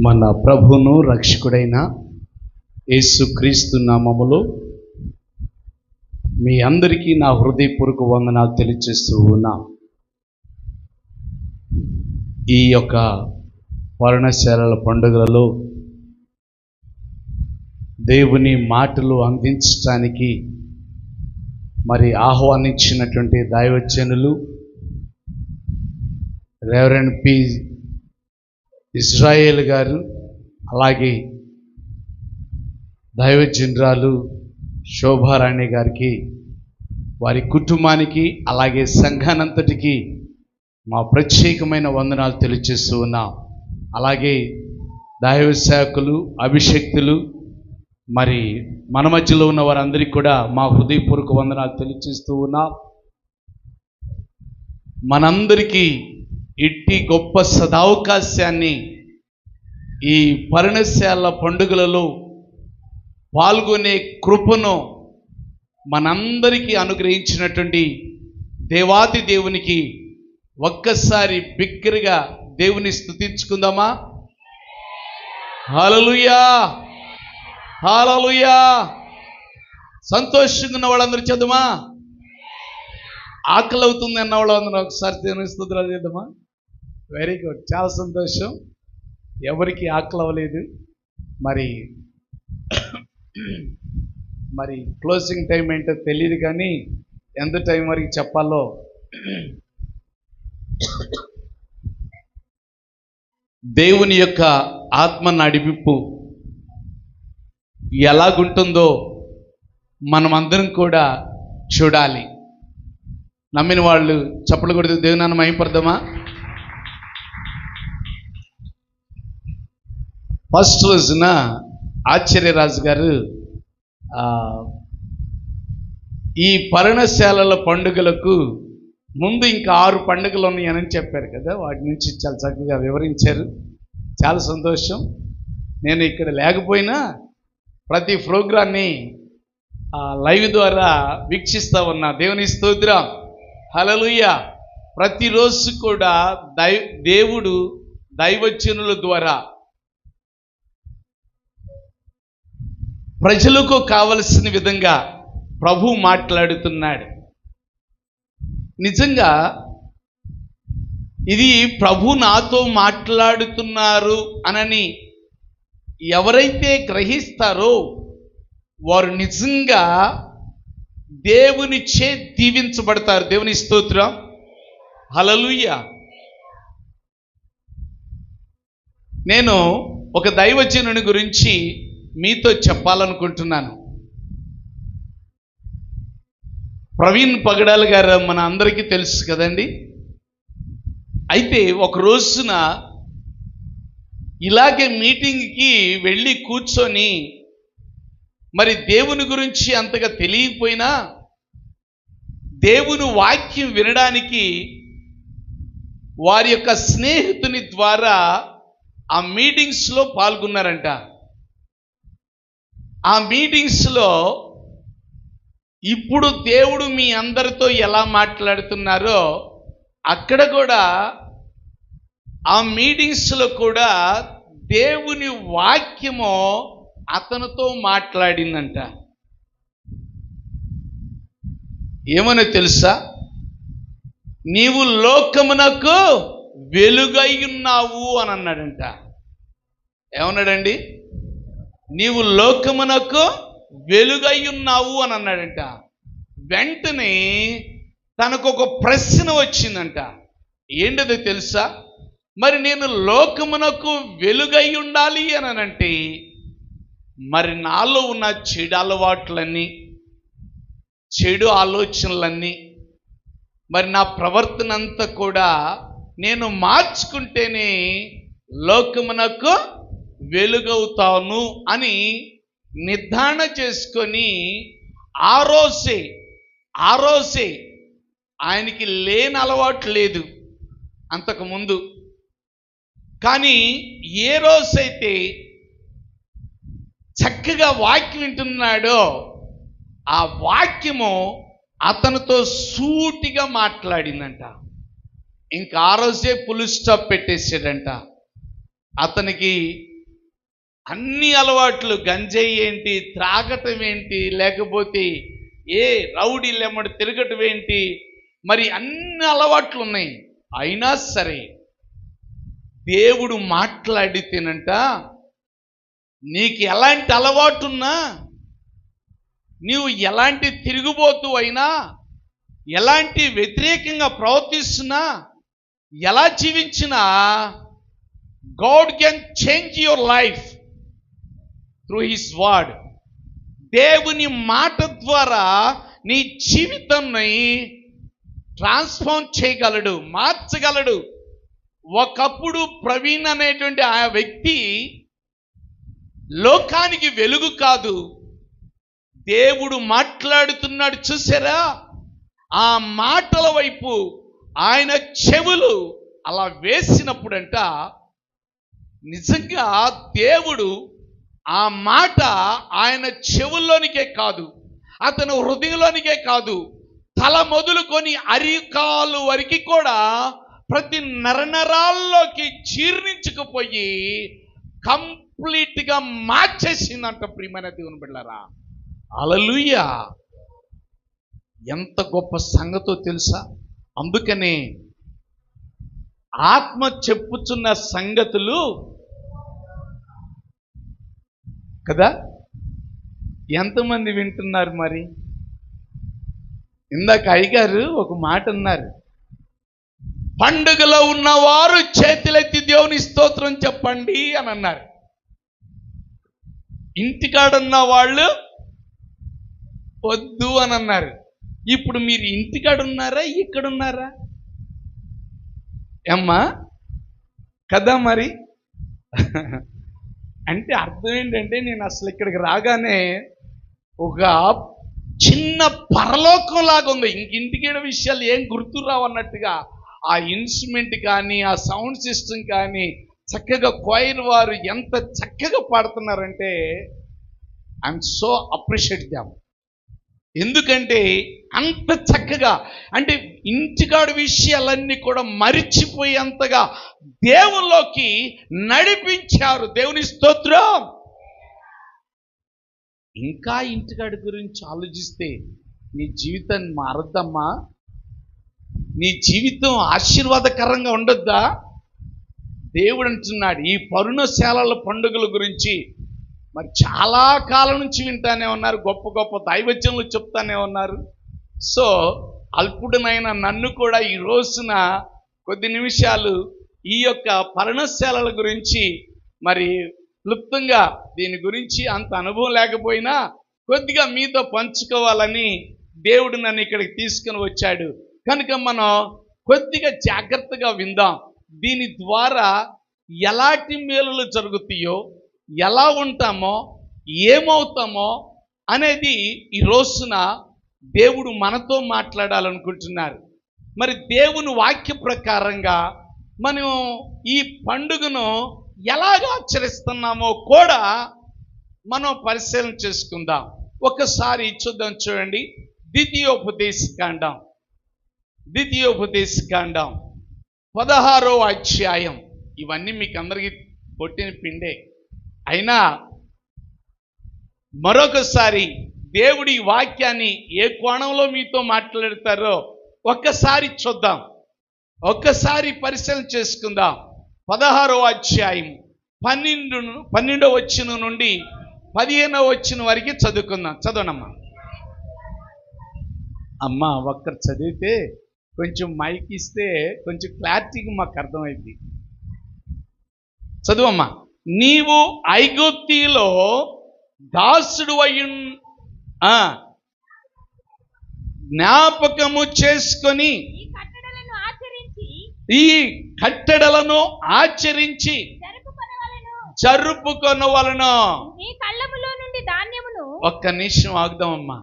మన ప్రభును రక్షకుడైన యేసుక్రీస్తు నామములో మీ అందరికీ నా హృదయపూర్వక వందనాలు తెలియజేస్తూ ఉన్నా. ఈ యొక్క పర్ణశాలల పండుగలలో దేవుని మాటలు అందించడానికి మరి ఆహ్వానించినటువంటి దైవజనులు రెవరెండ్ పి ఇజ్రాయేల్ గారు, అలాగే దైవజనురాలు శోభారాణి గారికి, వారి కుటుంబానికి, అలాగే సంఘానంతటికి మా ప్రత్యేకమైన వందనాలు తెలియజేస్తూ ఉన్నాం. అలాగే దైవ సేవకులు, అభిషక్తులు, మరి మన మధ్యలో ఉన్న వారందరికీ కూడా మా హృదయపూర్వక వందనాలు తెలియజేస్తూ ఉన్నాం. మనందరికీ ఇట్టి గొప్ప సదావకాశాన్ని ఈ పర్ణశాల పండుగలలో పాల్గొనే కృపను మనందరికీ అనుగ్రహించినటువంటి దేవాతి దేవునికి ఒక్కసారి బిగ్గరగా దేవుని స్తుతించుకుందామా? హల్లెలూయా, హల్లెలూయా. సంతోషంగా ఉన్న వాళ్ళందరూ చదువుమా. ఆకలి అవుతుంది అన్న వాళ్ళందరూ ఒకసారి దేవుని స్తుతులు చేద్దామా? వెరీ గుడ్, చాలా సంతోషం. ఎవరికి ఆకలి అవ్వలేదు. మరి క్లోజింగ్ టైం ఏంటో తెలియదు, కానీ ఎంత టైం వరకు చెప్పాలో దేవుని యొక్క ఆత్మ నడిపింపు ఎలాగుంటుందో మనమందరం కూడా చూడాలి. నమ్మిన వాళ్ళు చప్పట్లు కొడుతూ దేవుని మహిమపడదామా? ఫస్ట్ రోజున ఆచార్యరాజు గారు ఈ పర్ణశాలల పండుగలకు ముందు ఇంకా 6 పండుగలు ఉన్నాయని చెప్పారు కదా, వాటి నుంచి చాలా చక్కగా వివరించారు. చాలా సంతోషం. నేను ఇక్కడ లేకపోయినా ప్రతి ప్రోగ్రాన్ని లైవ్ ద్వారా వీక్షిస్తూ ఉన్నా. దేవుని స్తోత్రం, హల్లెలూయా. ప్రతిరోజు కూడా దేవుడు దైవజనుల ద్వారా ప్రజలకు కావలసిన విధంగా ప్రభు మాట్లాడుతున్నాడు. నిజంగా ఇది ప్రభు నాతో మాట్లాడుతున్నారు అనని ఎవరైతే గ్రహిస్తారో వారు నిజంగా దేవునిచే దీవించబడతారు. దేవుని స్తోత్రం, హల్లెలూయా. నేను ఒక దైవజనుని గురించి మీతో చెప్పాలనుకుంటున్నాను. ప్రవీణ్ పగడాల్ గారు మన అందరికీ తెలుసు కదండి. అయితే ఒక రోజున ఇలాగే మీటింగ్కి వెళ్ళి కూర్చొని మరి దేవుని గురించి అంతగా తెలియకపోయినా దేవుని వాక్యం వినడానికి వారి యొక్క స్నేహితుని ద్వారా ఆ మీటింగ్స్లో పాల్గొన్నారంట. ఆ మీటింగ్స్లో ఇప్పుడు దేవుడు మీ అందరితో ఎలా మాట్లాడుతున్నారో అక్కడ కూడా ఆ మీటింగ్స్లో కూడా దేవుని వాక్యము అతనితో మాట్లాడిందంట. ఏమని తెలుసా? నీవు లోకమునకు వెలుగై ఉన్నావు అని అన్నాడంట. ఏమన్నాడండి? నీవు లోకమునకు వెలుగై ఉన్నావు అని అన్నాడంట. వెంటనే తనకు ఒక ప్రశ్న వచ్చిందంట. ఏంటది తెలుసా? మరి నేను లోకమునకు వెలుగై ఉండాలి అని అంటే మరి నాలో ఉన్న చెడు అలవాట్లన్నీ, చెడు ఆలోచనలన్నీ, మరి నా ప్రవర్తన అంతా కూడా నేను మార్చుకుంటేనే లోకమునకు వెలుగవుతాను అని నిర్ధారణ చేసుకొని ఆ రోజే ఆయనకి లేని అలవాటు లేదు అంతకుముందు. కానీ ఏ రోజైతే చక్కగా వాక్యం వింటున్నాడో ఆ వాక్యము అతనితో సూటిగా మాట్లాడిందంట. ఇంకా ఆ రోజే ఫుల్ స్టాప్ పెట్టేసాడంట. అతనికి అన్ని అలవాట్లు, గంజాయి ఏంటి, త్రాగటం ఏంటి, లేకపోతే ఏ రౌడీ లెమ్మడి తిరగటం ఏంటి, మరి అన్ని అలవాట్లు ఉన్నాయి. అయినా సరే దేవుడు మాట్లాడితేనంట, నీకు ఎలాంటి అలవాటున్నా, నీవు ఎలాంటి తిరుగుబోతు అయినా, ఎలాంటి వ్యతిరేకంగా ప్రవర్తిస్తున్నా, ఎలా జీవించినా, God can change your life through his word. దేవుని మాట ద్వారా నీ జీవితాన్ని ట్రాన్స్ఫార్మ్ చేయగలడు, మార్చగలడు. ఒకప్పుడు ప్రవీణ్ అనేటువంటి ఆ వ్యక్తి లోకానికి వెలుగు కాదు, దేవుడు మాట్లాడుతున్నాడు చూసారా, ఆ మాటల వైపు ఆయన చెవులు అలా వేసినప్పుడంట, నిజంగా దేవుడు ఆ మాట ఆయన చెవుల్లోనికే కాదు, అతను హృదయంలోనికే కాదు, తల మొదలుకొని అరికాలు వరకు కూడా ప్రతి నరనరాల్లోకి జీర్ణించుకుపోయి కంప్లీట్గా మార్చేసిందంట. ప్రియమైన దేవుని బిడ్డలారా, హల్లెలూయా! ఎంత గొప్ప సంగతో తెలుసా? అందుకనే ఆత్మ చెప్పుచున్న సంగతులు కదా, ఎంతమంది వింటున్నారు? మరి ఇందాక అయ్యగారు ఒక మాట అన్నారు, పండుగలో ఉన్నవారు చేతులెత్తి దేవుని స్తోత్రం చెప్పండి అని అన్నారు. ఇంటికాడున్న వాళ్ళు వద్దు అని అన్నారు. ఇప్పుడు మీరు ఇంటికాడున్నారా, ఇక్కడున్నారా? అమ్మా కదా మరి. అంటే అర్థం ఏంటంటే, నేను అసలు ఇక్కడికి రాగానే ఒక చిన్న పరలోకం లాగా ఉంది. ఇంటికేడ విషయాలు ఏం గుర్తు రావన్నట్టుగా ఆ ఇన్స్ట్రుమెంట్ కానీ, ఆ సౌండ్ సిస్టమ్ కానీ, చక్కగా క్వైర్ వారు ఎంత చక్కగా పాడుతున్నారంటే ఐఎమ్ సో అప్రిషియేట్ దెమ్. ఎందుకంటే అంత చక్కగా, అంటే ఇంటికాడు విషయాలన్నీ కూడా మరిచిపోయేంతగా దేవుల్లోకి నడిపించారు. దేవుని స్తోత్రం. ఇంకా ఇంటికాడి గురించి ఆలోచిస్తే నీ జీవితం మారద్దమ్మా, నీ జీవితం ఆశీర్వాదకరంగా ఉండొద్దా? దేవుడు అంటున్నాడు, ఈ పర్ణశాలల పండుగల గురించి మరి చాలా కాలం నుంచి వింటానే ఉన్నారు, గొప్ప గొప్ప దైవజనులు చెప్తానే ఉన్నారు. సో అల్పుడనైన నన్ను కూడా ఈ రోజున కొద్ది నిమిషాలు ఈ యొక్క పర్ణశాలల గురించి, మరి క్లుప్తంగా దీని గురించి అంత అనుభవం లేకపోయినా కొద్దిగా మీతో పంచుకోవాలని దేవుడు నన్ను ఇక్కడికి తీసుకుని వచ్చాడు. కనుక మనం కొద్దిగా జాగ్రత్తగా విందాం. దీని ద్వారా ఎలాంటి మేలులు జరుగుతాయో, ఎలా ఉంటామో, ఏమవుతామో అనేది ఈ రోజున దేవుడు మనతో మాట్లాడాలనుకుంటున్నారు. మరి దేవుని వాక్య ప్రకారంగా మనం ఈ పండుగను ఎలాగ ఆచరిస్తున్నామో కూడా మనం పరిశీలన చేసుకుందాం. ఒకసారి చూద్దాం, చూడండి. ద్వితీయోపదేశకాండం 16వ అధ్యాయం. ఇవన్నీ మీకు అందరికీ కొట్టిన పిండే, అయినా మరొకసారి దేవుడి వాక్యాన్ని ఏ కోణంలో మీతో మాట్లాడతారో ఒక్కసారి చూద్దాం, ఒక్కసారి పరిశీలన చేసుకుందాం. 16వ అధ్యాయం 12వ వచనం నుండి 15వ వచనం వరకు చదువుకుందాం. చదవనమ్మా. అమ్మా ఒక్కరు చదివితే కొంచెం మైక్ ఇస్తే కొంచెం క్లారిటీగా మాకు అర్థమైంది. చదువమ్మా. నీవు ఐగుప్తిలో దాసుడు జ్ఞాపకము చేసుకొని ఈ కట్టడలను ఆచరించి జరుపుకొనవలెను. ఒక్క నిమిషం ఆగుదామమ్మా.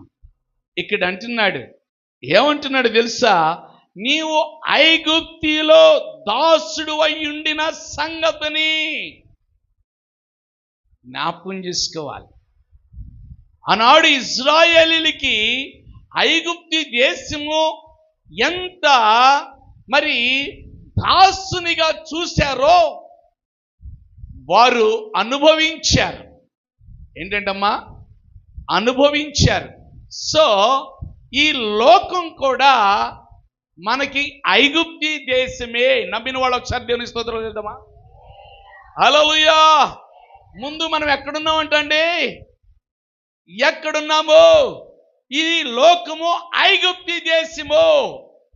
ఇక్కడ అంటున్నాడు, ఏమంటున్నాడు తెలుసా? నీవు ఐగుప్తిలో దాసుడు అయ్యుండిన సంగతిని జ్ఞాపకం చేసుకోవాలి. ఆనాడు ఇజ్రాయేలీలకి ఐగుప్తి దేశము ఎంత మరి దాసునిగా చూశారో, వారు అనుభవించారు. ఏంటంటమ్మా? అనుభవించారు. సో ఈ లోకం కూడా మనకి ఐగుప్తి దేశమే. నమ్మిన వాళ్ళు ఒకసారి దేవుని స్తోత్రం చేద్దామా? హల్లెలూయా. ముందు మనం ఎక్కడున్నామంటండి? ఎక్కడున్నాము? ఈ లోకము ఐగుప్తి దేశము.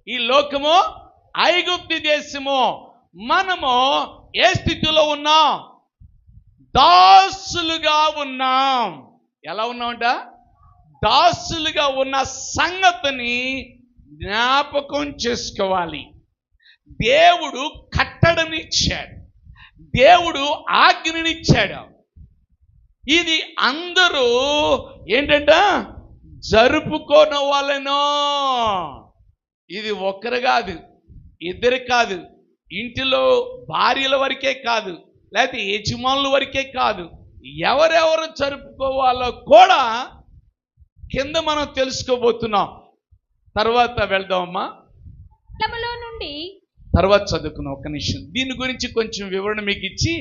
ఈ లోకము ఐగుప్తి దేశము. మనము ఏ స్థితిలో ఉన్నాం? దాసులుగా ఉన్నాం. ఎలా ఉన్నామంట? దాసులుగా ఉన్న సంగతిని జ్ఞాపకం చేసుకోవాలి. దేవుడు కట్టడనిచ్చాడు, దేవుడు ఆజ్ఞనిచ్చాడు. ఇది అందరూ ఏంటంట? జరుపుకోనవాలనో. ఇది ఒక్కరు కాదు, ఇద్దరు కాదు, ఇంటిలో భార్యల వరకే కాదు, లేకపోతే యజమానుల వరకే కాదు, ఎవరెవరు జరుపుకోవాలో కూడా కింద మనం తెలుసుకోబోతున్నాం. తర్వాత వెళ్దామమ్మా. నుండి తర్వాత చదువుకున్నాం. ఒక్క నిమిషం, దీని గురించి కొంచెం వివరణ మీకు ఇచ్చి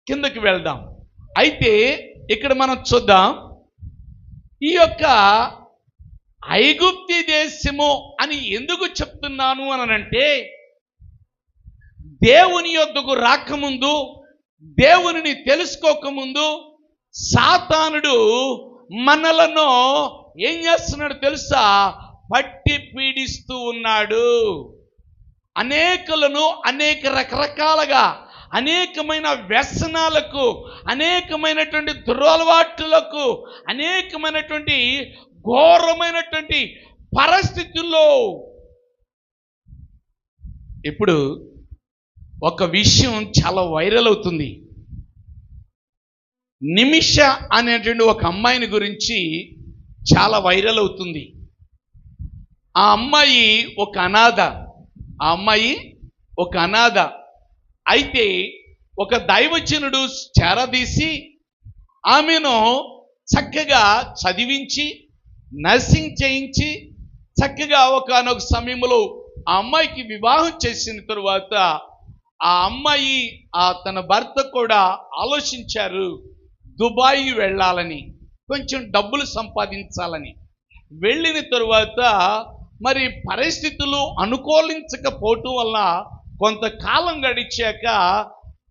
కిందకి వెళ్దాం. అయితే ఇక్కడ మనం చూద్దాం, ఈ యొక్క ఐగుప్తి దేశము అని ఎందుకు చెప్తున్నాను అనంటే, దేవుని యొద్దకు రాకముందు, దేవునిని తెలుసుకోకముందు సాతానుడు మనలను ఏం చేస్తున్నాడు తెలుసా? పట్టి పీడిస్తూ ఉన్నాడు. అనేకులను అనేక రకరకాలుగా అనేకమైన వ్యసనాలకు, అనేకమైనటువంటి దురలవాట్లకు, అనేకమైనటువంటి ఘోరమైనటువంటి పరిస్థితుల్లో. ఇప్పుడు ఒక విషయం చాలా వైరల్ అవుతుంది. నిమిష అనేటువంటి ఒక అమ్మాయిని గురించి చాలా వైరల్ అవుతుంది. ఆ అమ్మాయి ఒక అనాథ. ఆ అమ్మాయి ఒక అనాథ. అయితే ఒక దైవజనుడు చేరదీసి ఆమెను చక్కగా చదివించి, నర్సింగ్ చేయించి, చక్కగా ఒకనొక సమయంలో ఆ అమ్మాయికి వివాహం చేసిన తరువాత ఆ అమ్మాయి తన భర్త కూడా ఆలోచించారు దుబాయ్ వెళ్ళాలని, కొంచెం డబ్బులు సంపాదించాలని. వెళ్ళిన తరువాత మరి పరిస్థితులు అనుకూలించకపోవటం వల్ల కొంతకాలం గడిచాక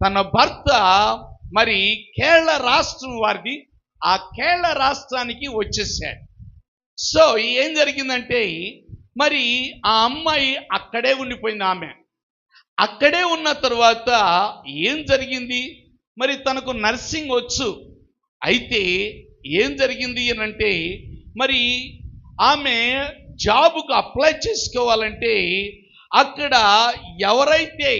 తన భర్త మరి కేరళ రాష్ట్రం వారిది, ఆ కేరళ రాష్ట్రానికి వచ్చేసాడు. సో ఏం జరిగిందంటే, మరి ఆ అమ్మాయి అక్కడే ఉండిపోయింది. ఆమె అక్కడే ఉన్న తరువాత ఏం జరిగింది, మరి తనకు నర్సింగ్ వచ్చు. అయితే ఏం జరిగింది అని అంటే, మరి ఆమె జాబుకు అప్లై చేసుకోవాలంటే అక్కడ ఎవరైతే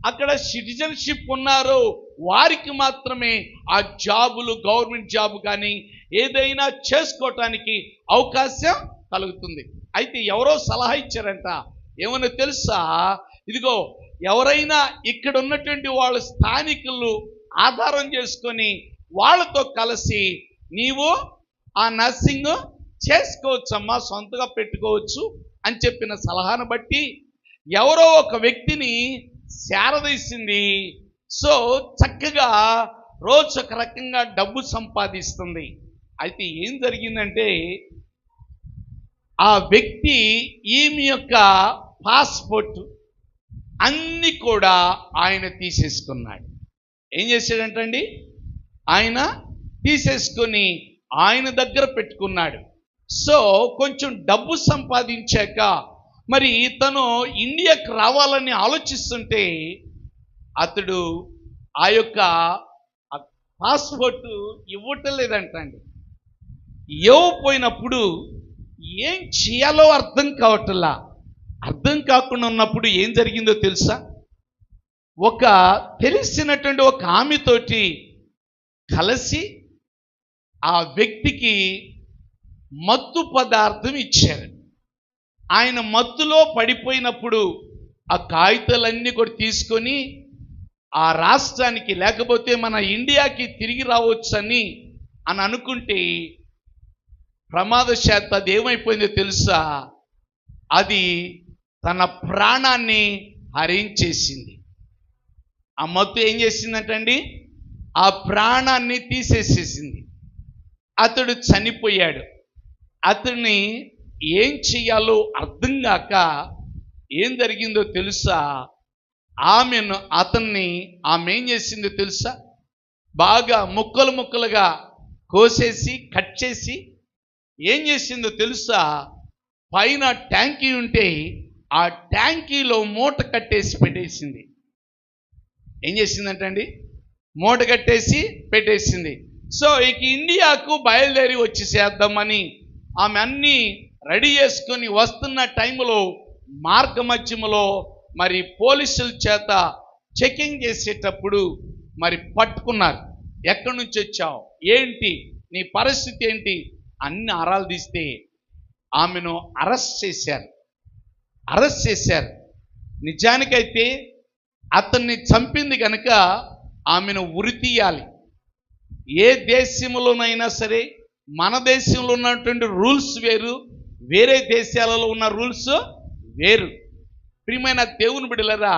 అక్కడ సిటిజన్షిప్ ఉన్నారో వారికి మాత్రమే ఆ జాబులు, గవర్నమెంట్ జాబ్ కానీ ఏదైనా చేసుకోవటానికి అవకాశం కలుగుతుంది. అయితే ఎవరో సలహా ఇచ్చారంట. ఏమన్నా తెలుసా? ఇదిగో, ఎవరైనా ఇక్కడ ఉన్నటువంటి వాళ్ళ స్థానికులు ఆధారం చేసుకొని వాళ్ళతో కలిసి నీవు ఆ నర్సింగ్ చేసుకోవచ్చమ్మా, సొంతగా పెట్టుకోవచ్చు అని చెప్పిన సలహాను బట్టి ఎవరో ఒక వ్యక్తిని చేరదీసింది. సో చక్కగా రోజు ఒక రకంగా డబ్బు సంపాదిస్తుంది. అయితే ఏం జరిగిందంటే, ఆ వ్యక్తి ఈమె యొక్క పాస్పోర్ట్ అన్నీ కూడా ఆయన తీసేసుకున్నాడు. ఏం చేశాడంటండి? ఆయన తీసేసుకొని ఆయన దగ్గర పెట్టుకున్నాడు. సో కొంచెం డబ్బు సంపాదించాక మరి తను ఇండియాకి రావాలని ఆలోచిస్తుంటే అతడు ఆ యొక్క పాస్పోర్ట్ ఇవ్వటం లేదంటండి. ఇవ్వపోయినప్పుడు ఏం చేయాలో అర్థం కావట్లా. అర్థం కాకుండా ఉన్నప్పుడు ఏం జరిగిందో తెలుసా? ఒక తెలిసినటువంటి ఒక ఆమెతోటి కలిసి ఆ వ్యక్తికి మత్తు పదార్థం ఇచ్చారు. ఆయన మత్తులో పడిపోయినప్పుడు ఆ కాగితాలన్నీ కూడా తీసుకొని ఆ రాష్ట్రానికి, లేకపోతే మన ఇండియాకి తిరిగి రావచ్చని అనుకుంటే ప్రమాదశాత్తు అది ఏమైపోయిందో తెలుసా? అది తన ప్రాణాన్ని హరించేసింది. ఆ మత్తు ఏం చేసిందంటండి? ఆ ప్రాణాన్ని తీసేసేసింది. అతడు చనిపోయాడు. అతన్ని ఏం చెయ్యాలో అర్థం కాక ఏం జరిగిందో తెలుసా? ఆమె ఏం చేసిందో తెలుసా? బాగా ముక్కలు ముక్కలుగా కోసేసి కట్ చేసి ఏం చేసిందో తెలుసా? పైన ట్యాంకీ ఉంటే ఆ ట్యాంకీలో మూట కట్టేసి పెట్టేసింది. ఏం చేసిందంటండి? మూట కట్టేసి పెట్టేసింది. సో ఇక ఇండియాకు బయలుదేరి వచ్చేసేద్దామని ఆమె అన్నీ రెడీ చేసుకొని వస్తున్న టైంలో మార్గమధ్యములో మరి పోలీసుల చేత చెకింగ్ చేసేటప్పుడు మరి పట్టుకున్నారు. ఎక్కడి నుంచి వచ్చావు, ఏంటి నీ పరిస్థితి ఏంటి అన్ని ఆరాలు తీస్తే ఆమెను అరెస్ట్ చేశారు. నిజానికైతే అతన్ని చంపింది కనుక ఆమెను ఉరి తీయాలి. ఏ దేశంలోనైనా సరే మన దేశంలో ఉన్నటువంటి రూల్స్ వేరు, వేరే దేశాలలో ఉన్న రూల్స్ వేరు. ప్రియమైన దేవుని బిడ్డలారా,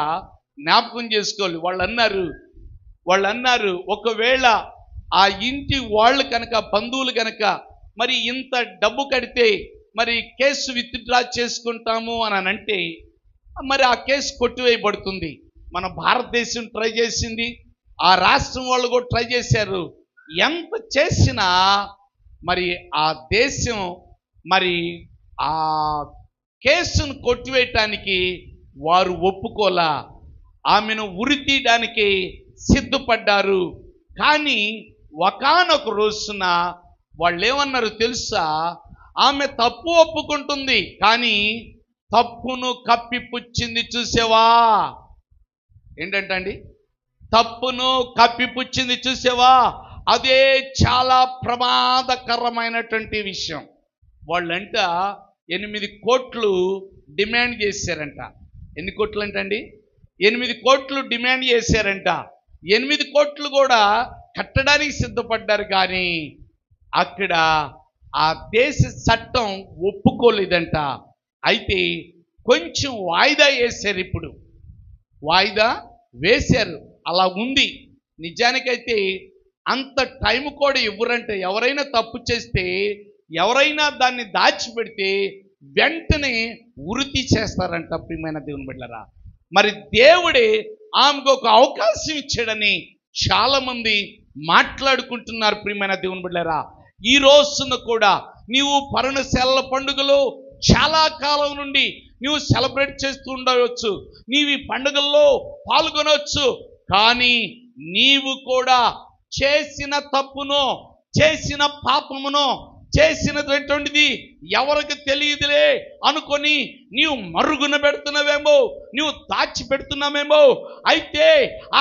జ్ఞాపకం చేసుకోవాలి. వాళ్ళు అన్నారు ఒకవేళ ఆ ఇంటి వాళ్ళు కనుక, బంధువులు కనుక మరి ఇంత డబ్బు కడితే మరి కేసు విత్డ్రా చేసుకుంటాము అని అంటే మరి ఆ కేసు కొట్టివేయబడుతుంది. మన భారతదేశం ట్రై చేసింది, ఆ రాష్ట్రం వాళ్ళు కూడా ట్రై చేశారు. ఎంత చేసినా మరి ఆ దేశం మరి ఆ కేసును కొట్టివేయటానికి వారు ఒప్పుకోలా. ఆమెను ఉరి తీయడానికి సిద్ధపడ్డారు. కానీ ఒకానొక రోజున వాళ్ళు ఏమన్నారు తెలుసా? ఆమె తప్పు ఒప్పుకుంటుంది, కానీ తప్పును కప్పిపుచ్చింది చూసావా? ఏంటంటండి? తప్పును కప్పిపుచ్చింది చూసావా? అదే చాలా ప్రమాదకరమైనటువంటి విషయం. వాళ్ళంట 8 కోట్లు డిమాండ్ చేశారంట. ఎన్ని కోట్లు అంటండి? 8 కోట్లు డిమాండ్ చేశారంట. 8 కోట్లు కూడా కట్టడానికి సిద్ధపడ్డారు. కానీ అక్కడ ఆ దేశ చట్టం ఒప్పుకోలేదంట. అయితే కొంచెం వాయిదా వేశారు. ఇప్పుడు వాయిదా వేశారు. అలా ఉంది. నిజానికైతే అంత టైం కూడా ఇవ్వరంటే, ఎవరైనా తప్పు చేస్తే, ఎవరైనా దాన్ని దాచిపెడితే వెంటనే ఉరి చేస్తారంట. ప్రియమైన దేవుని బిడ్డలారా, మరి దేవుడే ఆమెకు ఒక అవకాశం ఇచ్చాడని చాలా మంది మాట్లాడుకుంటున్నారు. ప్రియమైన దేవుని బిడ్డలారా, ఈ రోజున కూడా నీవు పర్ణశాలల పండుగలో చాలా కాలం నుండి నువ్వు సెలబ్రేట్ చేస్తూ ఉండవచ్చు, నీవు ఈ పండుగల్లో పాల్గొనవచ్చు. కానీ నీవు కూడా చేసిన తప్పును, చేసిన పాపమును, చేసినటువంటిది ఎవరికి తెలియదులే అనుకొని నీవు మరుగున పెడుతున్నావేమో, నీవు దాచిపెడుతున్నావేమో. అయితే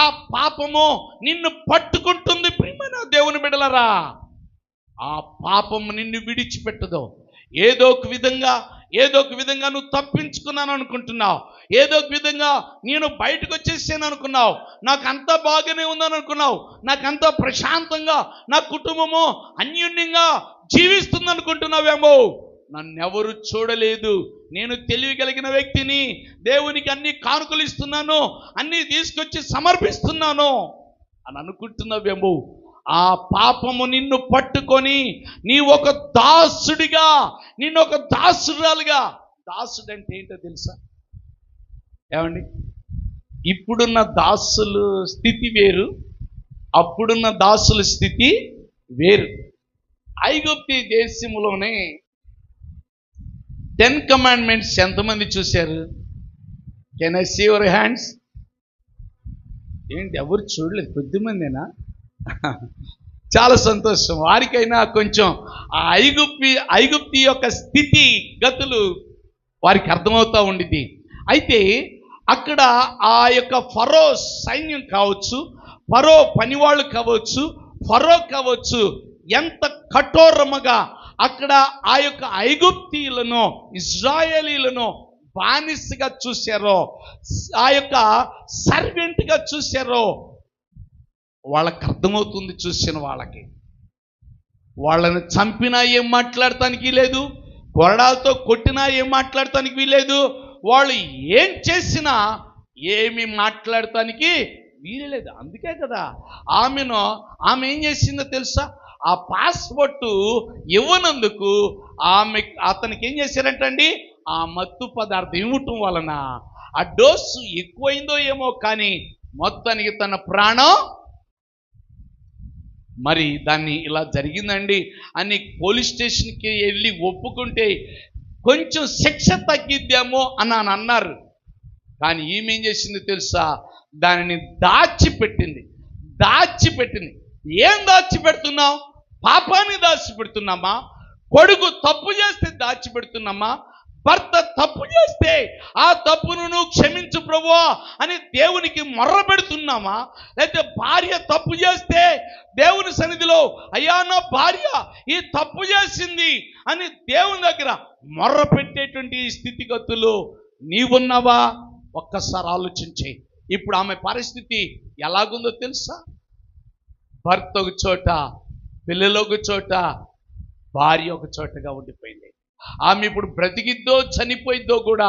ఆ పాపము నిన్ను పట్టుకుంటుంది. ప్రియమైన దేవుని బిడ్డలారా, ఆ పాపము నిన్ను విడిచిపెట్టదు. ఏదో ఒక విధంగా నువ్వు తప్పించుకున్నాను అనుకుంటున్నావు, ఏదో ఒక విధంగా నేను బయటకు వచ్చేసాను అనుకున్నావు, నాకు అంతా బాగానే ఉందని అనుకున్నావు, నాకు అంతా ప్రశాంతంగా నా కుటుంబము అన్యోన్యంగా జీవిస్తుంది అనుకుంటున్నావేమో. నన్నెవరు చూడలేదు, నేను తెలివి కలిగిన వ్యక్తిని, దేవునికి అన్ని కానుకలు ఇస్తున్నాను, అన్నీ తీసుకొచ్చి సమర్పిస్తున్నాను అని అనుకుంటున్నావేమో. ఆ పాపము నిన్ను పట్టుకొని నీ ఒక దాసుడిగా, నిన్ను ఒక దాసురాలుగా, దాసుడు అంటే ఏంటో తెలుసా ఏమండి? ఇప్పుడున్న దాసుల స్థితి వేరు, అప్పుడున్న దాసుల స్థితి వేరు. ఐగుప్తు దేశంలోనే 10 కమాండ్మెంట్స్ ఎంతమంది చూశారు? Can I see your hands? ఏంటి ఎవరు చూడలేదు? కొద్దిమందేనా? చాలా సంతోషం. వారికైనా కొంచెం ఆ ఐగుప్తి యొక్క స్థితి గతులు వారికి అర్థమవుతూ ఉండిద్ది. అయితే అక్కడ ఆ యొక్క ఫరో సైన్యం కావచ్చు, ఫరో పనివాళ్ళు కావచ్చు, ఎంత కఠోరముగా అక్కడ ఆ యొక్క ఐగుప్తీయులను, ఇజ్రాయేలీలను బానిసగా చూశారో, ఆ యొక్క సర్వెంట్గా చూశారో వాళ్ళకి అర్థమవుతుంది. చూసిన వాళ్ళకి వాళ్ళని చంపినా ఏం మాట్లాడటానికి లేదు, కొరడాలతో కొట్టినా ఏం మాట్లాడటానికి వీలేదు, వాళ్ళు ఏం చేసినా ఏమి మాట్లాడటానికి వీరలేదు. అందుకే కదా ఆమె ఏం చేసిందో తెలుసా, ఆ పాస్పోర్ట్ ఇవ్వనందుకు అతనికి ఏం చేశారంటండి, ఆ మత్తు పదార్థం ఇవ్వటం వలన ఆ డోసు ఎక్కువైందో ఏమో కానీ మొత్తానికి తన ప్రాణం, మరి దాన్ని ఇలా జరిగిందండి అని పోలీస్ స్టేషన్కి వెళ్ళి ఒప్పుకుంటే కొంచెం శిక్ష తగ్గిద్దామో అని అన్నారు. కానీ ఈమె ఏం చేసింది తెలుసా, దానిని దాచిపెట్టింది. ఏం దాచిపెడుతున్నావు? పాపాన్ని దాచిపెడుతున్నామా? కొడుకు తప్పు చేస్తే దాచిపెడుతున్నామా? భర్త తప్పు చేస్తే ఆ తప్పును నువ్వు క్షమించు ప్రభువా అని దేవునికి మొర్ర పెడుతున్నామా? లేకపోతే భార్య తప్పు చేస్తే దేవుని సన్నిధిలో అయ్యా నా భార్య ఈ తప్పు చేసింది అని దేవుని దగ్గర మొర్ర పెట్టేటువంటి స్థితిగతులు నీవున్నావా? ఒక్కసారి ఆలోచించే. ఇప్పుడు ఆమె పరిస్థితి ఎలాగుందో తెలుసా? భర్త ఒక చోట, పిల్లలు ఒక చోట, భార్య ఒక చోటగా ఉండిపోయింది. ఆమె ఇప్పుడు బ్రతికిద్దో చనిపోయిద్దో కూడా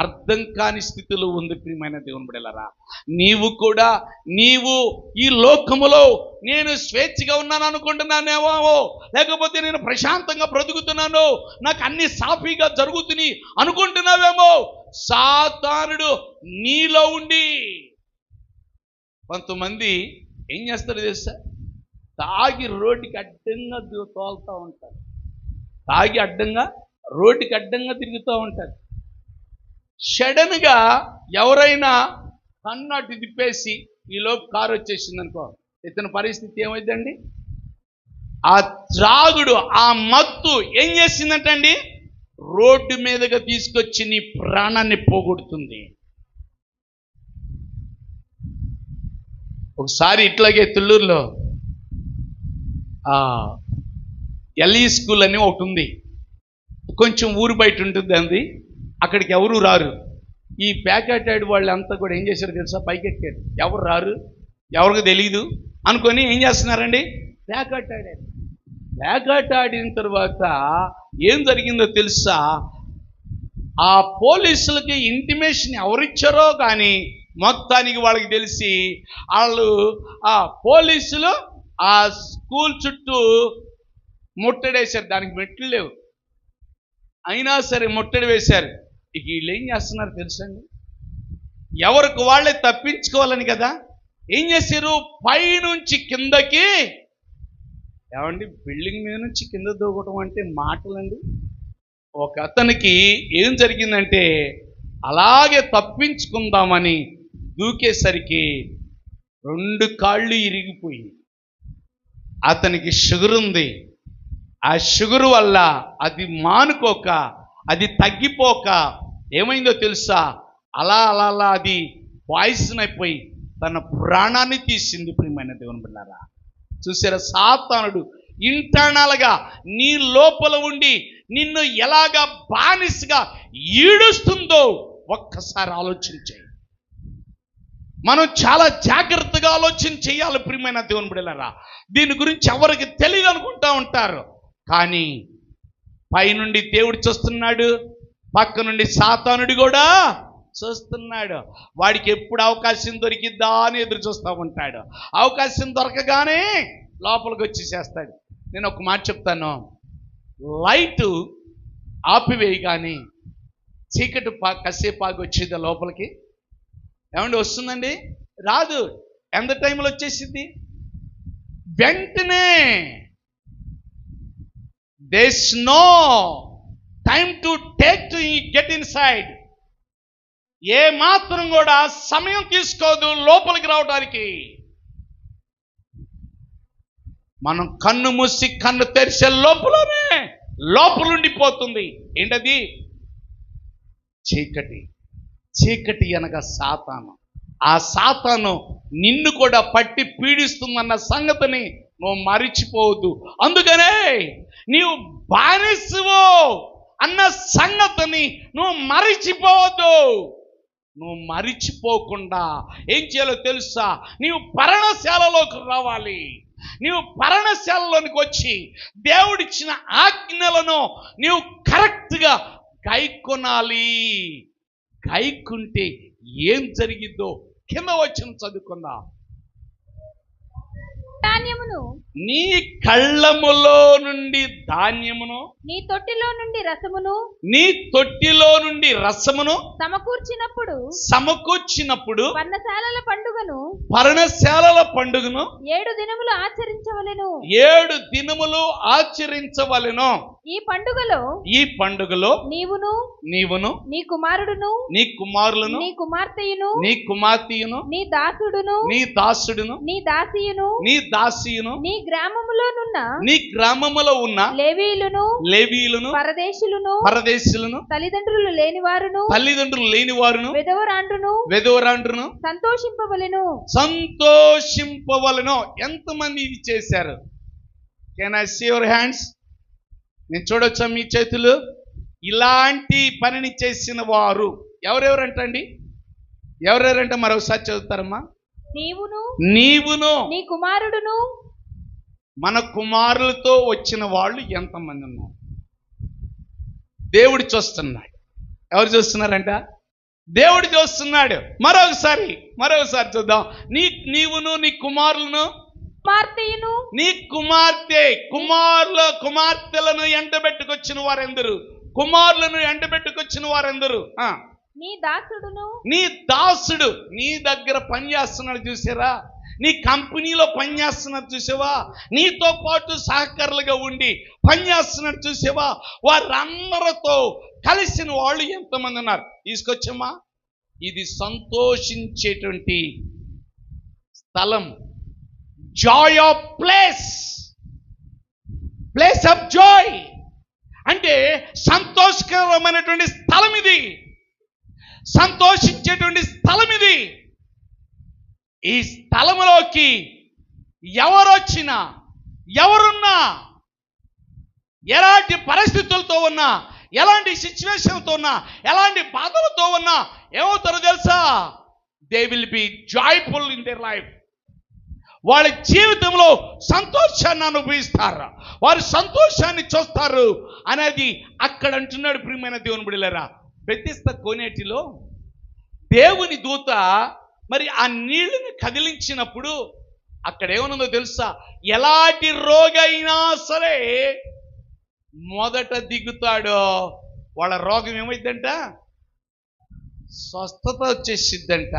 అర్థం కాని స్థితిలో ఉంది. ప్రియమైన దేవుని బిడ్డలారా, నీవు ఈ లోకములో నేను స్వేచ్ఛగా ఉన్నాను అనుకుంటున్నానేమో, లేకపోతే నేను ప్రశాంతంగా బ్రతుకుతున్నాను, నాకు అన్ని సాఫీగా జరుగుతున్నాయి అనుకుంటున్నావేమో. సాతానుడు నీలో ఉండి కొంతమంది ఏం చేస్తారు తెలుసా, తాగి రోడ్డుకి అడ్డంగా తోలుతూ ఉంటారు, రోడ్డుకి అడ్డంగా తిరుగుతూ ఉంటారు. సడన్గా ఎవరైనా కన్నట్టు తిప్పేసి ఈలోపు కారు వచ్చేసింది అనుకో, ఇతని పరిస్థితి ఏమైందండి? ఆ త్రాగుడు, ఆ మత్తు ఏం చేసిందంటండి, రోడ్డు మీదగా తీసుకొచ్చి నీ ప్రాణాన్ని పోగొడుతుంది. ఒకసారి ఇట్లాగే తుళ్ళూరులో ఎల్ఈ స్కూల్ అని ఒకటి ఉంది, కొంచెం ఊరు బయట ఉంటుంది అది. అక్కడికి ఎవరు రారు. ఈ ప్యాకెట్ వాళ్ళంతా కూడా ఏం చేశారు తెలుసా, పైకెక్కారు. ఎవరు రారు, ఎవరికి తెలియదు అనుకొని ఏం చేస్తున్నారండి, ప్యాకెట్ ఆడిన తర్వాత ఏం జరిగిందో తెలుసా, ఆ పోలీసులకి ఇంటిమేషన్ ఎవరిచ్చారో కానీ మొత్తానికి వాళ్ళకి తెలిసి ఆ పోలీసులు ఆ స్కూల్ చుట్టూ ముట్టడేశారు. దానికి మెట్లు లేవు, అయినా సరే ముట్టడి వేశారు. ఇక వీళ్ళు ఏం చేస్తున్నారు తెలుసండి, ఎవరికి వాళ్ళే తప్పించుకోవాలని కదా ఏం చేశారు, పైనుంచి కిందకి, ఏమండి బిల్డింగ్ మీద నుంచి కింద దూకటం అంటే మాటలండి. ఒక అతనికి ఏం జరిగిందంటే, అలాగే తప్పించుకుందామని దూకేసరికి 2 కాళ్ళు ఇరిగిపోయి, అతనికి షుగర్ ఉంది. ఆ షుగర్ వల్ల అది మానుకోక, అది తగ్గిపోక ఏమైందో తెలుసా, అలా అది పాయిజన్ అయిపోయి తన ప్రాణాన్ని తీసింది. ప్రియమైన దేవుని బిడ్డలారా, చూసారా, సాతానుడు ఇంటర్నల్గా నీ లోపల ఉండి నిన్ను ఎలాగా బానిసగా ఈడుస్తుందో ఒక్కసారి ఆలోచించే. మనం చాలా జాగ్రత్తగా ఆలోచన చేయాలి. ప్రియమైన దేవుని బిడ్డలారా, దీని గురించి ఎవరికి తెలియదు అనుకుంటా ఉంటారు, కానీ పైనుండి దేవుడు చూస్తున్నాడు, పక్క నుండి సాతానుడు కూడా చూస్తున్నాడు. వాడికి ఎప్పుడు అవకాశం దొరికిద్దా అని ఎదురు చూస్తూ ఉంటాడు. అవకాశం దొరకగానే లోపలికి వచ్చి చేస్తాడు. నేను ఒక మాట చెప్తాను, లైటు ఆపివేయి కానీ చీకటి కాసేపు ఆగి వచ్చేది లోపలికి. ఏమండి వస్తుందండి? రాదు. ఎంత టైంలో వచ్చేసింది? వెంటనే. There's no time to take to get inside. ఏ మాత్రం కూడా సమయం తీసుకోదు లోపలికి రావడానికి. మనం కన్ను మూసి కన్ను తెరిచే లోపలనే లోపలుండిపోతుంది. ఏంటది? చీకటి. చీకటి అనగా సాతాను. ఆ సాతాను నిన్ను కూడా పట్టి పీడిస్తుందన్న సంగతిని నువ్వు మరిచిపోవద్దు. అందుకనే నీవు బానిసవు అన్న సంగతిని నువ్వు మరిచిపోవద్దు. నువ్వు మరిచిపోకుండా ఏం చేయాలో తెలుసా? నీవు పర్ణశాలలోకి రావాలి. నీవు పర్ణశాలలోనికి వచ్చి దేవుడిచ్చిన ఆజ్ఞలను నీవు కరెక్ట్గా గైకొనాలి. గైకుంటే ఏం జరిగిద్దో కింద వచ్చిన చదువుకుందాం. ధాన్యమును నీ కళ్ళములో నుండి ధాన్యమును, నీ తొట్టిలో నుండి రసమును నీ తొట్టిలో నుండి రసమును సమకూర్చినప్పుడు పర్ణశాలల పండుగను పర్ణశాలల పండుగను 7 దినములు ఆచరించవలెను. 7 దినములు ఆచరించవలెను. ఈ పండుగలో నీవును నీ కుమారుడును నీ కుమారులను నీ కుమార్తెయును నీ కుమార్తెయును నీ దాసుడును నీ దాసుడును నీ దాసియును నీ దాసియును నీ గ్రామములో ఉన్న లేవీయులను పరదేశులను తల్లిదండ్రులు లేని వారును విధవరాండ్రును సంతోషింపవలెను. ఎంతమంది ఇది చేశారు? Can I see your hands? నేను చూడొచ్చా మీ చేతులు? ఇలాంటి పనిని చేసిన వారు ఎవరెవరంటండి? ఎవరెవరంటే మరొకసారి చదువుతారమ్మా. నీవును నీ కుమారుడును. మన కుమారులతో వచ్చిన వాళ్ళు ఎంతమంది ఉన్నారు? దేవుడు చూస్తున్నాడు. ఎవరు చూస్తున్నారంట? దేవుడు చూస్తున్నాడు. మరొకసారి చూద్దాం. నీవును నీ కుమారులను నీ కుమార్తెలను ఎండబెట్టుకొచ్చిన వారెందరు? నీ దాసుడు నీ దగ్గర పని చేస్తున్నాడు చూసారా? నీ కంపెనీలో పనిచేస్తున్నారు చూసావా? నీతో పాటు సహకారులుగా ఉండి పనిచేస్తున్నారు చూసావా? వారందరితో కలిసిన వాళ్ళు ఎంతమంది ఉన్నారు? తీసుకొచ్చమ్మా. ఇది సంతోషించేటువంటి స్థలం. Joy of place of Joy అంటే సంతోషకరమైనటువంటి స్థలం ఇది. సంతోషించేటువంటి స్థలం ఇది. ఈ స్థలములోకి ఎవరొచ్చినా, ఎవరున్నా, ఎలాంటి పరిస్థితులతో ఉన్నా, ఎలాంటి సిచ్యువేషన్తో ఉన్నా, ఎలాంటి బాధలతో ఉన్నా ఏమవుతారో తెలుసా? They will be joyful in their life. వాళ్ళ జీవితంలో సంతోషాన్ని అనుభవిస్తారు, వారు సంతోషాన్ని చూస్తారు అనేది అక్కడ అంటున్నాడు. ప్రియమైన దేవుని బిడ్డలారా, బెతెస్దా కోనేటిలో దేవుని దూత మరి ఆ నీళ్లను కదిలించినప్పుడు అక్కడ ఏమనుందో తెలుసా? ఎలాంటి రోగైనా సరే మొదట దిగుతాడో వాళ్ళ రోగం ఏమైందంట? స్వస్థత వచ్చేసిద్దంట.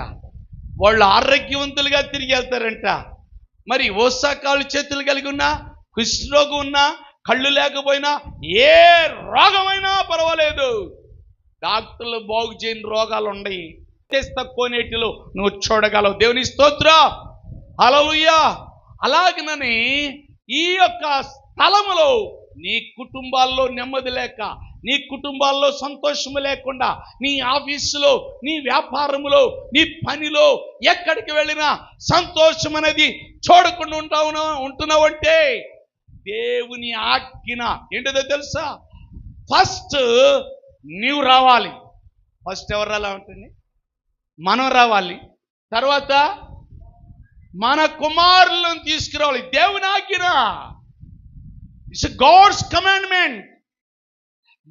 వాళ్ళు ఆరోగ్యవంతులుగా తిరిగి వెళ్తారంట. మరి ఓసాకాలు చేతులు కలిగి ఉన్నా, కుష్ఠరోగం ఉన్నా, కళ్ళు లేకపోయినా, ఏ రోగమైనా పర్వాలేదు, డాక్టర్లు బాగు చేయని రోగాలు ఉన్నాయి. కోనేటిలో నువ్వు చూడగలవు. దేవుని స్తోత్రం, హల్లెలూయా. అలాగనని ఈ యొక్క స్థలములో నీ కుటుంబాల్లో నెమ్మది లేక, నీ కుటుంబాల్లో సంతోషము లేకుండా, నీ ఆఫీసులో, నీ వ్యాపారములో, నీ పనిలో ఎక్కడికి వెళ్ళినా సంతోషం అనేది చూడకుండా ఉంటున్నావంటే దేవుని ఆజ్ఞ ఏంటిదో తెలుసా? ఫస్ట్ నీవు రావాలి. ఫస్ట్ ఎవరు రాలా ఉంటుంది? మనం రావాలి. తర్వాత మన కుమారులను తీసుకురావాలి. దేవుని ఆజ్ఞ. It's God's commandment.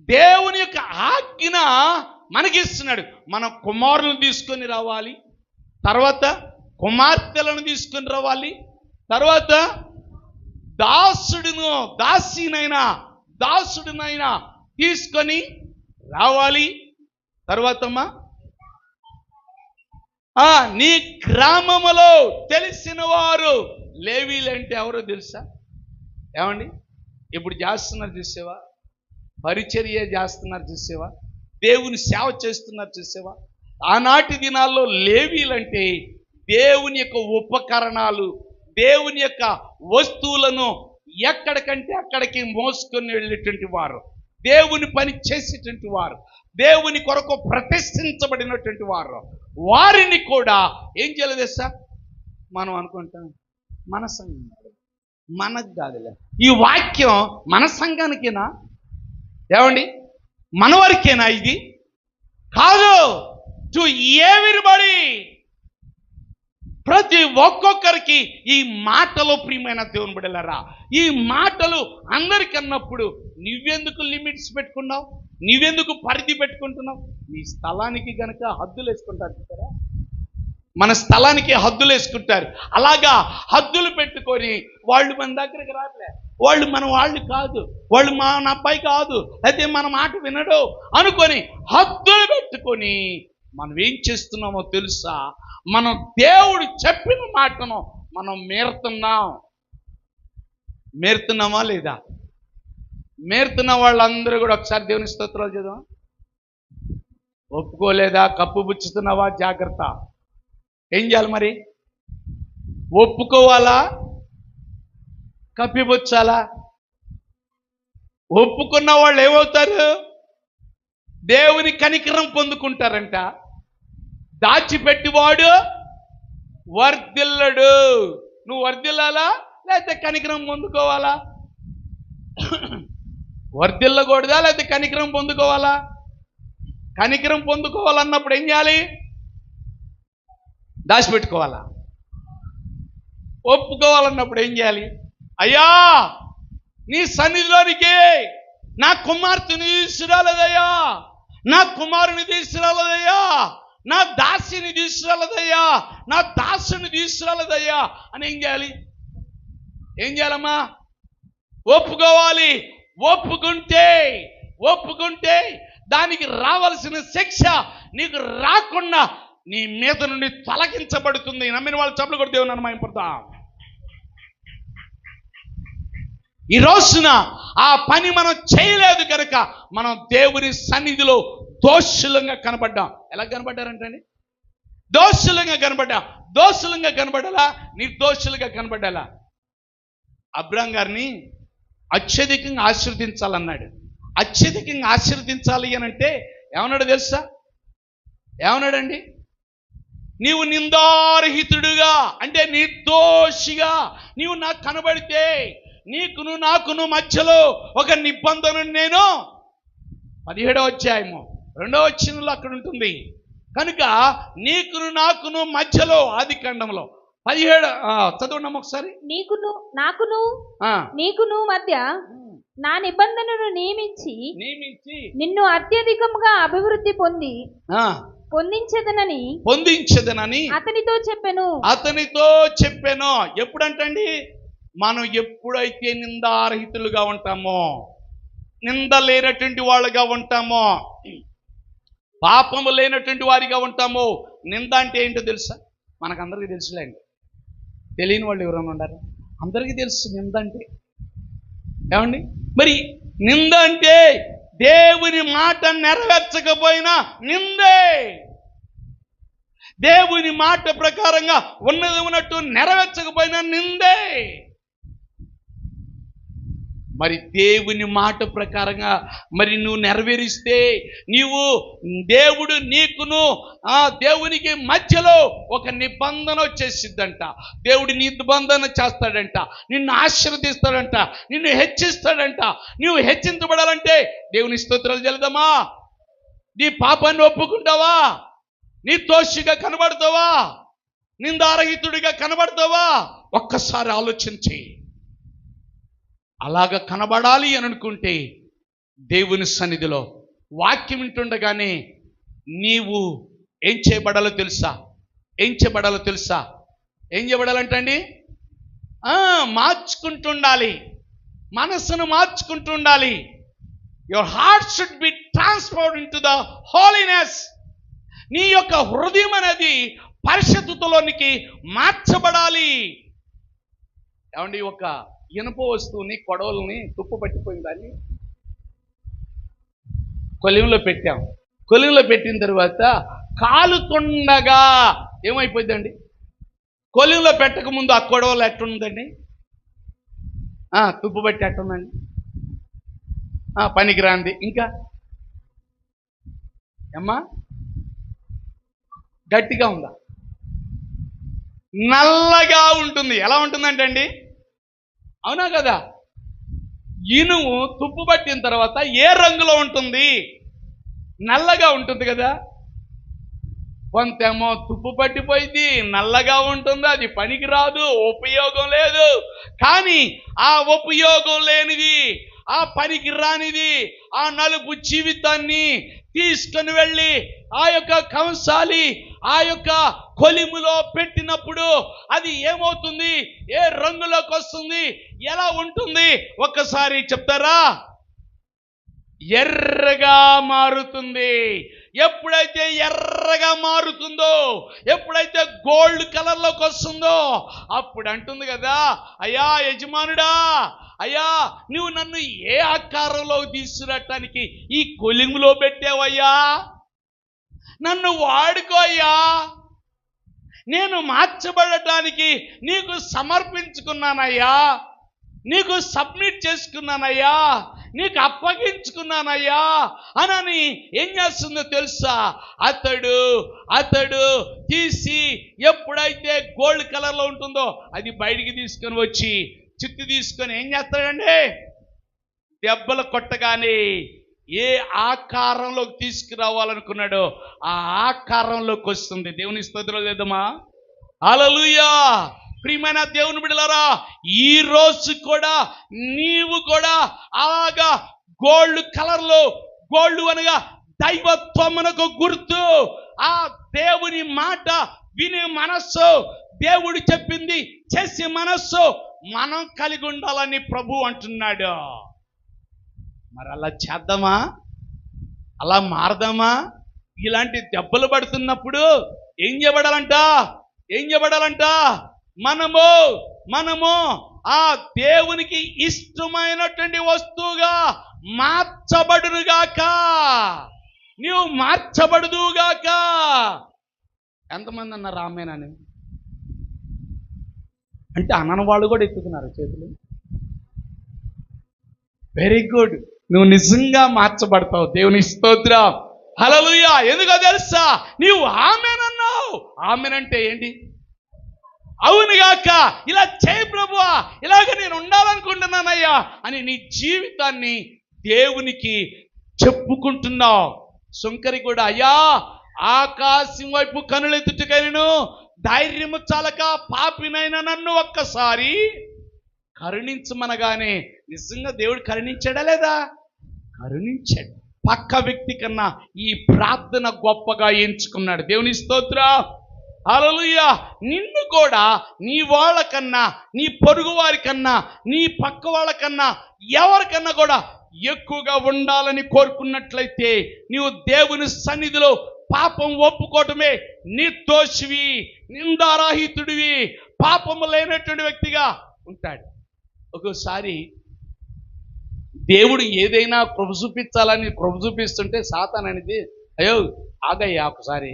దేవుని యొక్క ఆజ్ఞ మనకిస్తున్నాడు. మన కుమారులను తీసుకొని రావాలి, తర్వాత కుమార్తెలను తీసుకొని రావాలి, తర్వాత దాసుడినైనా తీసుకొని రావాలి. తర్వాతమ్మా నీ గ్రామములో తెలిసిన వారు లేవీలంటే ఎవరో తెలుసా? ఏమండి, ఇప్పుడు చేస్తున్నారు చూసేవా? పరిచర్య చేస్తున్నారు చూసేవా? దేవుని సేవ చేస్తున్నారు చూసేవా? ఆనాటి దినాల్లో లేవీలంటే దేవుని యొక్క ఉపకరణాలు, దేవుని యొక్క వస్తువులను ఎక్కడికంటే అక్కడికి మోసుకొని వెళ్ళేటువంటి వారు, దేవుని పని చేసేటువంటి వారు, దేవుని కొరకు ప్రతిష్ఠించబడినటువంటి వారు. వారిని కూడా ఏం చేయలేదు సార్? మనం అనుకుంటాం మన సంఘం, మనకు కాదులే. ఈ వాక్యం మన సంఘానికేనా? ఏమండి, మన వరకేనా? ఇది కాదు. టు ఎవ్రీబడి, ప్రతి ఒక్కొక్కరికి ఈ మాటలు, ప్రియమైన దేవుని బిడ్డలారా, ఈ మాటలు అందరికన్నప్పుడు నువ్వెందుకు లిమిట్స్ పెట్టుకున్నావు? నువ్వెందుకు పరిధి పెట్టుకుంటున్నావు? నీ స్థలానికి గనక హద్దులు వేసుకుంటారు కదా. మన స్థలానికి హద్దులు వేసుకుంటారు. అలాగా హద్దులు పెట్టుకొని వాళ్ళు మన దగ్గరికి రాట్లే, వాళ్ళు మన వాళ్ళు కాదు, వాళ్ళు మన అబ్బాయి కాదు, అయితే మన మాట వినడు అనుకొని హద్దులు పెట్టుకొని మనం ఏం చేస్తున్నామో తెలుసా? మనం దేవుడు చెప్పిన మాటను మనం మేరుతున్నామా లేదా? మేరుతున్న వాళ్ళందరూ కూడా ఒకసారి దేవుని స్తోత్రాలు చేద్దాం. ఒప్పుకోలేదా? కప్పు పుచ్చుతున్నావా? జాగ్రత్త. ఏం చేయాలి మరి? ఒప్పుకోవాలా? కప్పిపుచ్చాలా? ఒప్పుకున్న వాళ్ళు ఏమవుతారు? దేవుని కనికరం పొందుకుంటారంట. దాచిపెట్టివాడు వర్ధిల్లడు. నువ్వు వర్ధిల్లాలా లేకపోతే కనికరం పొందుకోవాలా? వర్ధిల్లకూడదా లేకపోతే కనికరం పొందుకోవాలా? కనికరం పొందుకోవాలన్నప్పుడు ఏం చేయాలి? దాచిపెట్టుకోవాలా? ఒప్పుకోవాలన్నప్పుడు ఏం చేయాలి? అయ్యా, నీ సన్నిధిలోనికి నా కుమార్తెని తీసుకురాలేదయ్యా, నా కుమారుని తీసుకురాలేదయ్యా, నా దాసిని తీసుకురాలేదయ్యా, నా దాసుని తీసుకురాలేదయ్యా అని ఏం చేయాలి? ఏం చేయాలమ్మా? ఒప్పుకోవాలి. ఒప్పుకుంటే దానికి రావాల్సిన శిక్ష నీకు రాకుండా నీ మీద నుండి తొలగించబడుతుంది. నమ్మిన వాళ్ళు చప్పట్లు కొట్టి దేవుని మహిమపడతాం. ఈ రోజున ఆ పని మనం చేయలేదు కనుక మనం దేవుని సన్నిధిలో దోషులంగా కనబడ్డాం. ఎలా కనబడ్డారంటండి? దోషులంగా కనబడాలా? నిర్దోషులుగా కనబడాలా? అబ్రాహాం గారిని అత్యధికంగా ఆశీర్వదించాలన్నాడు. అత్యధికంగా ఆశీర్వదించాలి అని అంటే ఏమన్నాడు తెలుసా? ఏమన్నాడండి? నీవు నిందారహితుడుగా అంటే నిర్దోషిగా నీవు నాకు కనబడితే నీకును నాకును మధ్యలో ఒక నిబంధనను నేను 17వ అధ్యాయము 2వ వచనంలో అక్కడ ఉంటుంది. కనుక నీకును నాకును మధ్యలో ఆదికాండంలో 17 చదవండి ఒకసారి. నీకును మధ్య నా నిబంధనను నియమించి నిన్ను అత్యధికంగా అభివృద్ధి పొందించదనని అతనితో చెప్పాను. ఎప్పుడంటండి? మనం ఎప్పుడైతే నిందారహితులుగా ఉంటామో, నింద లేనటువంటి వాళ్ళుగా ఉంటామో, పాపము లేనటువంటి వారిగా ఉంటామో. నింద అంటే ఏంటో తెలుసా? మనకందరికీ తెలుసులేండి. తెలియని వాళ్ళు ఎవరైనా ఉండారు? అందరికీ తెలుసు నింద అంటే. ఏమండి? మరి నింద అంటే దేవుని మాట నెరవేర్చకపోయినా నిందే. దేవుని మాట ప్రకారంగా ఉన్నది ఉన్నట్టు నెరవేర్చకపోయినా నిందే. మరి దేవుని మాట ప్రకారంగా మరి నువ్వు నెరవేరిస్తే నీవు దేవుడు నీకును దేవునికి మధ్యలో ఒక నిబంధన వచ్చేసిద్దంట. దేవుడు నీ నిబంధన చేస్తాడంట, నిన్ను ఆశీర్వదిస్తాడంట, నిన్ను హెచ్చిస్తాడంట. నువ్వు హెచ్చించబడాలంటే దేవుని స్తోత్రాలు చెల్లుదామా? నీ పాపాన్ని ఒప్పుకుంటావా? నీ దోషిగా కనబడతావా? నిందారహితుడిగా కనబడతావా? ఒక్కసారి ఆలోచించి. అలాగ కనబడాలి అని అనుకుంటే దేవుని సన్నిధిలో వాక్యం వింటుండగానే నీవు ఏం చేయబడాలో తెలుసా? ఏం చేయబడాలంటండి? మార్చుకుంటుండాలి, మనస్సును మార్చుకుంటుండాలి. Your heart should be transferred into the holiness. నీ యొక్క హృదయం అనేది పరిశుద్ధతలోనికి మార్చబడాలి. ఏమండి? ఒక ఇనుప వస్తువుని, కొడవల్ని తుప్పు పట్టిపోయిన దాన్ని కొలింలో పెట్టాం. కొలింలో పెట్టిన తర్వాత కాలుతుండగా ఏమైపోయిందండి? కొలింలో పెట్టక ముందు ఆ కొడవలు ఎట్టుందండి? తుప్పు పట్టి ఎట్టుందండి? పనికిరాంది. ఇంకా అమ్మా గట్టిగా ఉందా? నల్లగా ఉంటుంది. ఎలా ఉంటుందంటే అండి, అవునా కదా? ఇనుము తుప్పు పట్టిన తర్వాత ఏ రంగులో ఉంటుంది? నల్లగా ఉంటుంది కదా. కొంతేమో తుప్పు పట్టిపోయింది, నల్లగా ఉంటుంది, అది పనికి రాదు, ఉపయోగం లేదు. కానీ ఆ ఉపయోగం లేనిది, ఆ పనికి రానిది, ఆ నలుపు జీవితాన్ని తీసుకొని వెళ్ళి ఆ యొక్క కంసాలి ఆ యొక్క కొలిములో పెట్టినప్పుడు అది ఏమవుతుంది, ఏ రంగులోకి వస్తుంది, ఎలా ఉంటుంది ఒక్కసారి చెప్తారా? ఎర్రగా మారుతుంది. ఎప్పుడైతే ఎర్రగా మారుతుందో, ఎప్పుడైతే గోల్డ్ కలర్లోకి వస్తుందో, అప్పుడు అంటుంది కదా, అయ్యా యజమానుడా, అయ్యా నువ్వు నన్ను ఏ ఆకారంలోకి తీసుకురావటానికి ఈ కొలిములో పెట్టావయ్యా, నన్ను వాడుకో అయ్యా, నేను మార్చబడటానికి నీకు సమర్పించుకున్నానయ్యా, నీకు సబ్మిట్ చేసుకున్నానయ్యా, నీకు అప్పగించుకున్నానయ్యా అని ఏం చేస్తుందో తెలుసా? అతడు తీసి ఎప్పుడైతే గోల్డ్ కలర్లో ఉంటుందో అది బయటికి తీసుకొని వచ్చి చిత్తి తీసుకొని ఏం చేస్తాడండి? దెబ్బలు కొట్టగానే ఏ ఆకారంలోకి తీసుకురావాలనుకున్నాడో ఆ ఆకారంలోకి వస్తుంది. దేవుని స్తోత్రం లేదమ్మా. హల్లెలూయా. ప్రియమైన దేవుని బిడ్డలారా, ఈ రోజు కూడా నీవు కూడా అలాగా గోల్డ్ కలర్లో, గోల్డ్ అనగా దైవత్వమునకు గుర్తు, ఆ దేవుని మాట వినే మనస్సు, దేవుడు చెప్పింది చేసే మనస్సు మనం కలిగి ఉండాలని ప్రభు అంటున్నాడు. మరి అలా చేద్దామా? అలా మారదామా? ఇలాంటి దెబ్బలు పడుతున్నప్పుడు ఏం చేయబడాలంట? మనము ఆ దేవునికి ఇష్టమైనటువంటి వస్తువుగా మార్చబడునుగాక, నీవు మార్చబడుదుగాక. ఎంతమంది అన్నారు ఆమేనని? అంటే అన్నన వాళ్ళు కూడా ఎత్తుతున్నారు చేతులు. వెరీ గుడ్, నువ్వు నిజంగా మార్చబడతావు. దేవుని స్తోత్రం. హల్లెలూయా. ఎందుకో తెలుసా? నీవు ఆమేనన్నావు. ఆమేనంటే ఏంటి? అవునుగాక, ఇలా చేయి ప్రభువా, ఇలాగ నేను ఉండాలనుకుంటున్నానయ్యా అని నీ జీవితాన్ని దేవునికి చెప్పుకుంటున్నావు. సుంకరి కూడా, అయ్యా ఆకాశం వైపు కనులెత్తుటకైనను ధైర్యము చాలక పాపినైనా నన్ను ఒక్కసారి కరుణించమనగానే నిజంగా దేవుడు కరుణించాడా లేదా? కరుణించాడు. పక్క వ్యక్తి కన్నా ఈ ప్రార్థన గొప్పగా ఎంచుకున్నాడు. దేవుని స్తోత్రం. హల్లెలూయా. నిన్ను కూడా నీ వాళ్ళకన్నా, నీ పొరుగు వారికన్నా, నీ పక్క వాళ్ళకన్నా, ఎవరికన్నా కూడా ఎక్కువగా ఉండాలని కోరుకున్నట్లయితే నీవు దేవుని సన్నిధిలో పాపం ఒప్పుకోవటమే నిర్దోషివి, నిందారాహితుడివి, పాపము లేనటువంటి వ్యక్తిగా ఉంటాడు. ఒక్కోసారి దేవుడు ఏదైనా కృప చూపించాలని కృప చూపిస్తుంటే సాతాను అనేది, అయ్యో ఆగయ్యా, ఒకసారి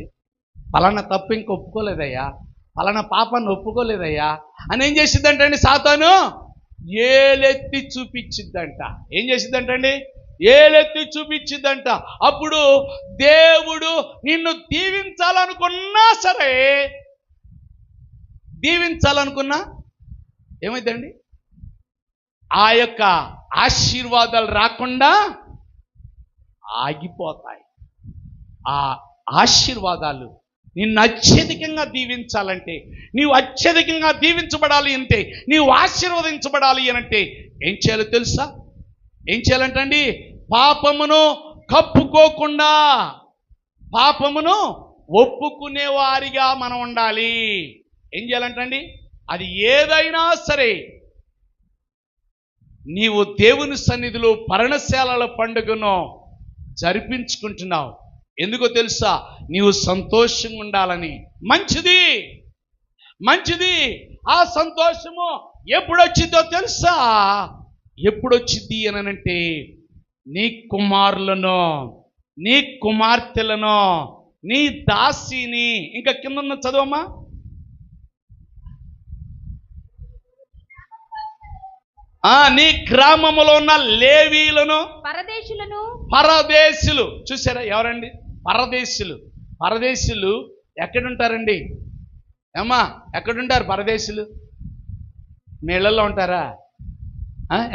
పలానా తప్పు ఇంక ఒప్పుకోలేదయ్యా, పలానా పాపాన్ని ఒప్పుకోలేదయ్యా అని ఏం చేసిద్దంటండి సాతాను? ఏలెత్తి చూపించిద్దంట. ఏం చేసిద్దంటండి? ఏలెత్తి చూపించిద్దంట. అప్పుడు దేవుడు నిన్ను దీవించాలనుకున్నా సరే, దీవించాలనుకున్నా ఏమైందండి? ఆ యొక్క ఆశీర్వాదాలు రాకుండా ఆగిపోతాయి. ఆ ఆశీర్వాదాలు నిన్ను అత్యధికంగా దీవించాలంటే, నీవు అత్యధికంగా దీవించబడాలి అంటే, నీవు ఆశీర్వదించబడాలి అనంటే ఏం చేయాలో తెలుసా? ఏం చేయాలంటండి? పాపమును కప్పుకోకుండా పాపమును ఒప్పుకునే వారిగా మనం ఉండాలి. ఏం చేయాలంటండి? అది ఏదైనా సరే నీవు దేవుని సన్నిధిలో పర్ణశాలల పండుగను జరిపించుకుంటున్నావు. ఎందుకో తెలుసా? నీవు సంతోషంగా ఉండాలని. మంచిది. ఆ సంతోషము ఎప్పుడొచ్చిందో తెలుసా? ఎప్పుడొచ్చింది అనంటే, నీ కుమారులను, నీ కుమార్తెలను, నీ దాసిని, ఇంకా కింద ఉన్న చదవమ్మా, నీ గ్రామములో ఉన్న లేవీలను, పరదేశులు. చూసారా ఎవరండి పరదేశులు ఎక్కడుంటారండి? ఏమ్మా ఎక్కడుంటారు పరదేశులు? నీళ్ళల్లో ఉంటారా?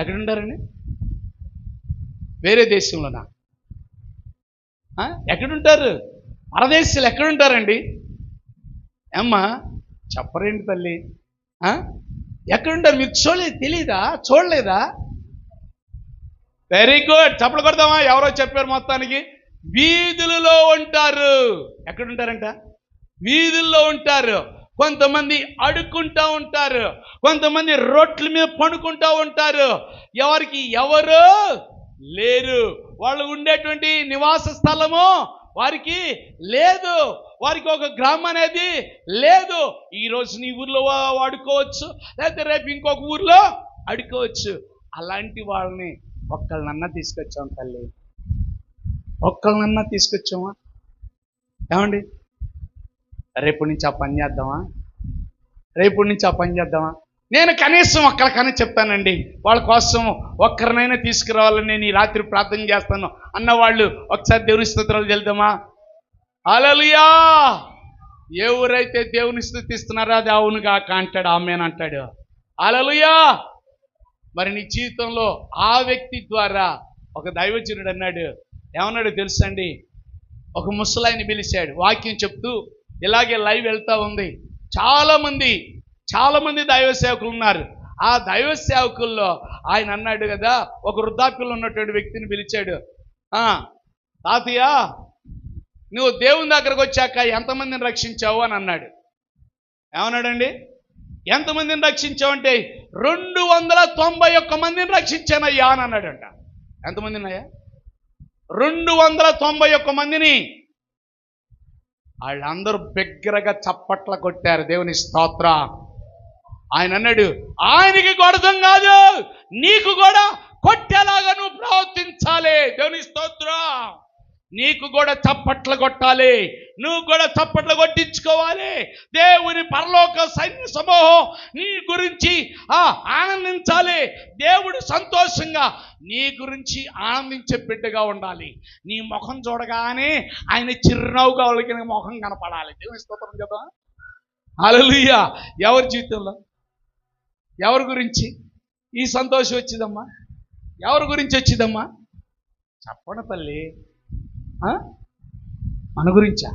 ఎక్కడుంటారండి? వేరే దేశంలోనా? ఎక్కడుంటారు పరదేశులు? ఎక్కడుంటారండి? ఏమ్మా చెప్పరేంటి తల్లి? ఎక్కడుంటారు? మీకు చూడలేదా? వెరీ గుడ్, చప్పలు కొడతామా? ఎవరో చెప్పారు మొత్తానికి. వీధులలో ఉంటారు. ఎక్కడుంటారంట? వీధుల్లో ఉంటారు, కొంతమంది అడుక్కుంటూ ఉంటారు, కొంతమంది రోడ్ల మీద పడుకుంటూ ఉంటారు. ఎవరికి ఎవరు లేరు. వాళ్ళు ఉండేటువంటి నివాస స్థలము వారికి లేదు. వారికి ఒక గ్రామం అనేది లేదు. ఈరోజు నీ ఊర్లో వాడుకోవచ్చు, లేకపోతే రేపు ఇంకొక ఊర్లో అడుకోవచ్చు. అలాంటి వాళ్ళని ఒక్కళ్ళనన్నా తీసుకొచ్చాం తల్లి, ఒక్కళ్ళనన్నా తీసుకొచ్చామా? ఏమండి, రేపు నుంచి ఆ పని చేద్దామా? రేపు నుంచి ఆ పని చేద్దామా? నేను కనీసం ఒక్కరికనే చెప్తానండి, వాళ్ళ కోసం ఒక్కరినైనా తీసుకురావాలని నేను ఈ రాత్రి ప్రార్థన చేస్తాను అన్నవాళ్ళు ఒకసారి దేవుని స్తోత్రాలు చెల్దామా? హల్లెలూయా. ఏ ఊరైతే దేవుని స్తుతిస్తున్నారో అది అవునుగా అంటాడు, ఆమేన్ అంటాడు. హల్లెలూయా. మరి నీ జీవితంలో ఆ వ్యక్తి ద్వారా ఒక దైవజనుడు అన్నాడు, ఏమన్నాడు తెలుసండి? ఒక ముసలాయిని పిలిచాడు, వాక్యం చెప్తూ ఇలాగే లైవ్ వెళ్తా ఉంది. చాలా మంది దైవ సేవకులు ఉన్నారు. ఆ దైవ సేవకుల్లో ఆయన అన్నాడు కదా, ఒక వృద్ధాప్యంలో ఉన్నటువంటి వ్యక్తిని పిలిచాడు. తాతయ్య, నువ్వు దేవుని దగ్గరకు వచ్చాక ఎంతమందిని రక్షించావు అని అన్నాడు. ఏమన్నాడండి? ఎంతమందిని రక్షించావు అంటే 291 మందిని రక్షించానయ్యా అని అన్నాడంట. ఎంతమందిని అయ్యా? 291 మందిని. వాళ్ళందరూ బిగ్గరగా చప్పట్ల కొట్టారు. దేవుని స్తోత్రం. ఆయన అన్నాడు, ఆయనకి కొడతాం కాదు, నీకు కూడా కొట్టేలాగా నువ్వు ప్రవర్తించాలి. దేవుని స్తోత్రం. నీకు కూడా చప్పట్లు కొట్టాలి, నువ్వు కూడా చప్పట్లు కొట్టించుకోవాలి. దేవుని పరలోక సైన్య సమూహం నీ గురించి ఆనందించాలి. దేవుడు సంతోషంగా నీ గురించి ఆనందించే బిడ్డగా ఉండాలి. నీ ముఖం చూడగానే ఆయన చిరునవ్వుగా వాళ్ళకి ముఖం కనపడాలి. దేవుని స్తోత్రం కదా. హల్లెలూయా. ఎవరి జీవితంలో ఎవరి గురించి ఈ సంతోషం వచ్చిందమ్మా? ఎవరి గురించి వచ్చిందమ్మా? చెప్పండి తల్లి. మన గురించా?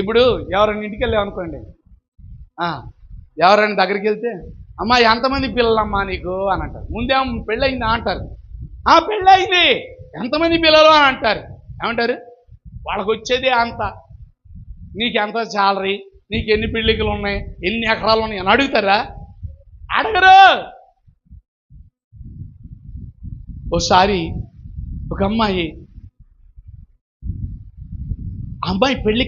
ఇప్పుడు ఎవరైనా ఇంటికి వెళ్ళామనుకోండి, ఎవరైనా దగ్గరికి వెళ్తే, అమ్మా ఎంతమంది పిల్లలమ్మా నీకు అని అంటారు. ముందేమో పెళ్ళయిందా అంటారు. పెళ్ళయింది, ఎంతమంది పిల్లలు అని అంటారు. ఏమంటారు? వాళ్ళకి వచ్చేదే అంత. నీకు ఎంత శాలరీ, నీకు ఎన్ని పెళ్ళికలు ఉన్నాయి, ఎన్ని ఎకరాలు ఉన్నాయి అని అడుగుతారా? అడగరు. ఓసారి ఒక అమ్మాయి పెళ్ళి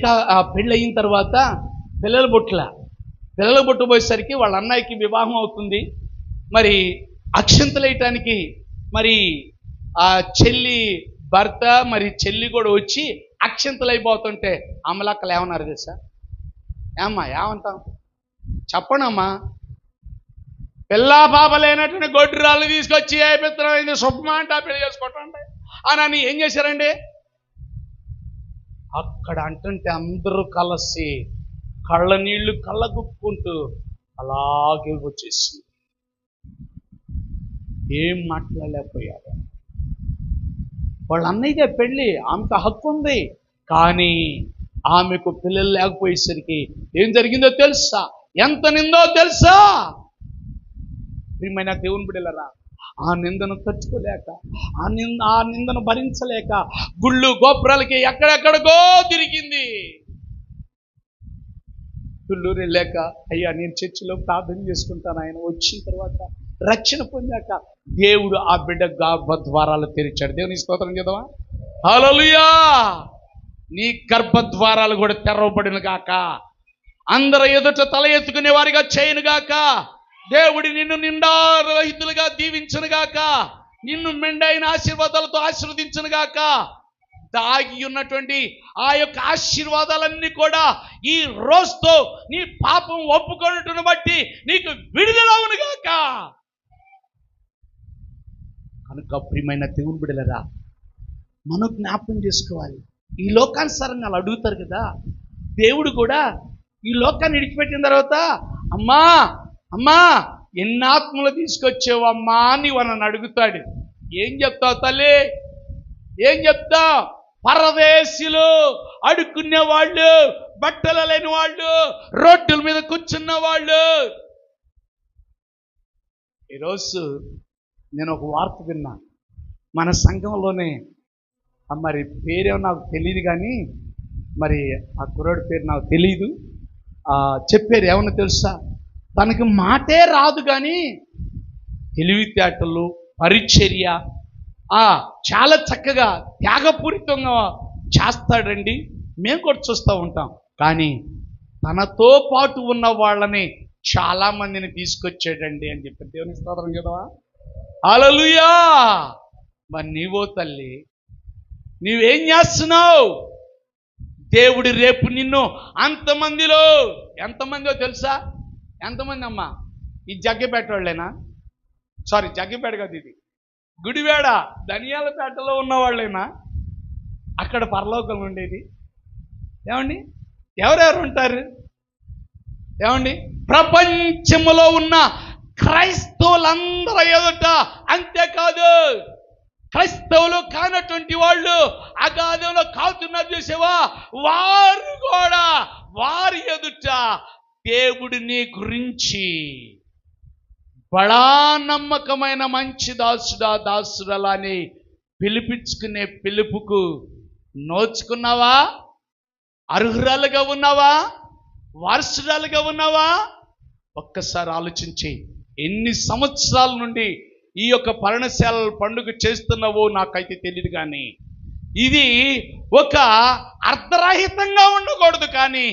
అయిన తర్వాత పిల్లల బొట్టు పోయేసరికి వాళ్ళ అన్నయ్యకి వివాహం అవుతుంది. మరి అక్షంతలు వేయటానికి మరి ఆ చెల్లి భర్త మరి చెల్లి కూడా వచ్చి అక్షంతలు అయిపోతుంటే అమ్మలక్కలు ఏమన్నారు తెలుసా? ఏమంటాం చెప్పండి అమ్మా. పిల్లా పాప లేనటువంటి గొడ్రాళ్ళు తీసుకొచ్చి ఏ పిత్రమైంది శుభ్రమా అంటే పెళ్లి చేసుకోవటండి అని ఏం చేశారండి? అక్కడ అంటుంటే అందరూ కలిసి కళ్ళ నీళ్లు కళ్ళగుప్పుకుంటూ అలాగే వచ్చేసి ఏం మాట్లాడలేకపోయారు. వాళ్ళ అన్నయ్యదే పెళ్ళి, ఆమెకు హక్కు ఉంది. కానీ ఆమెకు పిల్లలు లేకపోయేసరికి ఏం జరిగిందో తెలుసా? ఎంత నిందో తెలుసా? ప్రియమైన దేవుని బిడ్డలారా, ఆ నిందను తట్టుకోలేక, ఆ నిందను భరించలేక గుళ్ళు గోపురాలకి ఎక్కడెక్కడికో తిరిగింది. గుళ్ళూరు వెళ్ళాక, అయ్యా నేను చర్చిలో ప్రార్థన చేసుకుంటాను, ఆయన వచ్చిన తర్వాత రక్షణ పొందాక దేవుడు ఆ బిడ్డ గర్భద్వారాలు తెరిచాడు. దేవుని స్తోత్రం చేద్దామా? హల్లెలూయా. నీ గర్భద్వారాలు కూడా తెరవబడిన గాక, అందరూ ఎదుట తల ఎత్తుకునే వారిగా చేయను గాక, దేవుడి నిన్ను నిండా రహితులుగా దీవించను గాక, నిన్ను మెండైన ఆశీర్వాదాలతో ఆశీర్వదించను గాక. దాగి ఉన్నటువంటి ఆ యొక్క ఆశీర్వాదాలన్నీ కూడా ఈ రోజుతో నీ పాపం ఒప్పుకొనుటను బట్టి నీకు విడుదలవును గాక. కనుక ప్రియమైన దేవుని బిడ్డలారా, మనం జ్ఞాపకం చేసుకోవాలి. ఈ లోకానుసారంగా వాళ్ళు అడుగుతారు కదా, దేవుడు కూడా ఈ లోకాన్ని విడిచిపెట్టిన తర్వాత అమ్మా ఎన్ని ఆత్మలు తీసుకొచ్చావమ్మా అని వాళ్ళని అడుగుతాడు. ఏం చెప్తావు తల్లి? ఏం చెప్తావు? పరదేశీలు, అడుక్కునే వాళ్ళు, బట్టలు లేని వాళ్ళు, రోడ్డుల మీద కూర్చున్న వాళ్ళు. ఈరోజు నేను ఒక వార్త విన్నా, మన సంఘంలోనే, మరి పేరేమో నాకు తెలియదు కానీ మరి ఆ కుర్రాడి పేరు నాకు తెలీదు. చెప్పారు ఏమన్నా తెలుసా, తనకి మాటే రాదు కానీ తెలివితేటలు, పరిచర్య చాలా చక్కగా త్యాగపూరితంగా చేస్తాడండి. మేము కూడా చూస్తూ ఉంటాం. కానీ తనతో పాటు ఉన్న వాళ్ళని చాలా మందిని తీసుకొచ్చాడండి అని చెప్పి దేవుని స్తోత్రం కదా. హల్లెలూయా. మరి నీవో తల్లి, నీవేం చేస్తున్నావు? దేవుడు రేపు నిన్ను అంతమందిలో, ఎంతమందో తెలుసా? ఎంతమంది అమ్మా? ఈ జగ్గపేట వాళ్ళేనా? సారీ, జగ్గపేట కాదు, ఇది గుడివేడ ధనియాలపేటలో ఉన్న వాళ్ళేనా అక్కడ పరలోకం ఉండేది? ఏమండి, ఎవరెవరు ఉంటారు? ఏమండి, ప్రపంచంలో ఉన్న క్రైస్తవులందరూ ఎదుట, అంతేకాదు క్రైస్తవులు కానటువంటి వాళ్ళు అగాధంలో కాల్చున్నారు చూసేవా, వారు కూడా వారి ఎదుట దేవుడు నీ గురించి బడా నమ్మకమైన మంచి దాసుడా, దాసుడలాని పిలిపించుకునే పిలుపుకు నోచుకున్నావా? అర్హురాలుగా ఉన్నావా? వారసురాలుగా ఉన్నావా? ఒక్కసారి ఆలోచించి, ఎన్ని సంవత్సరాల నుండి ఈ యొక్క పర్ణశాల పండుగ చేస్తున్నావో నాకైతే తెలియదు, కానీ ఇది ఒక అర్ధరహితంగా ఉండకూడదు. కానీ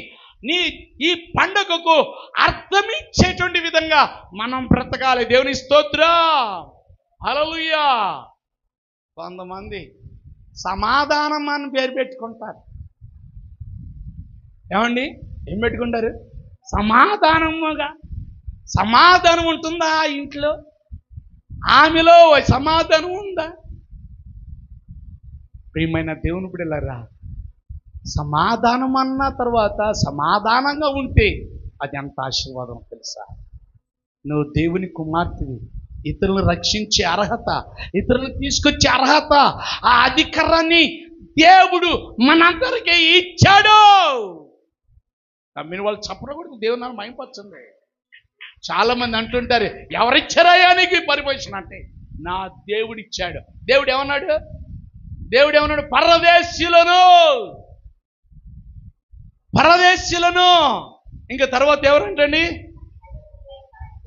ఈ పండుగకు అర్థమిచ్చేటువంటి విధంగా మనం బ్రతకాలి. దేవుని స్తోత్రం. హల్లెలూయా. కొంతమంది సమాధానం అని పేరు పెట్టుకుంటారు. ఏమండి, ఏం పెట్టుకుంటారు? సమాధానముగా. సమాధానం ఉంటుందా ఆ ఇంట్లో? ఆమెలో సమాధానం ఉందా? ప్రియమైన దేవుని బిడ్డలారా, సమాధానం అన్న తర్వాత సమాధానంగా ఉంటే అది ఎంత ఆశీర్వాదం తెలుసా? నువ్వు దేవుని కుమార్తెవి. ఇతరులను రక్షించే అర్హత, ఇతరులను తీసుకొచ్చే అర్హత, ఆ అధికారాన్ని దేవుడు మనందరికీ ఇచ్చాడు. మీరు వాళ్ళు చెప్పకూడదు, దేవుని నామం మహిమపరచండి. చాలా మంది అంటుంటారు, ఎవరిచ్చారయ్యా నీకు పరిపోషన్ అంటే, నా దేవుడు ఇచ్చాడు. దేవుడు ఏమన్నాడు? పరదేశీయులను. ఇంకా తర్వాత ఎవరంటండి?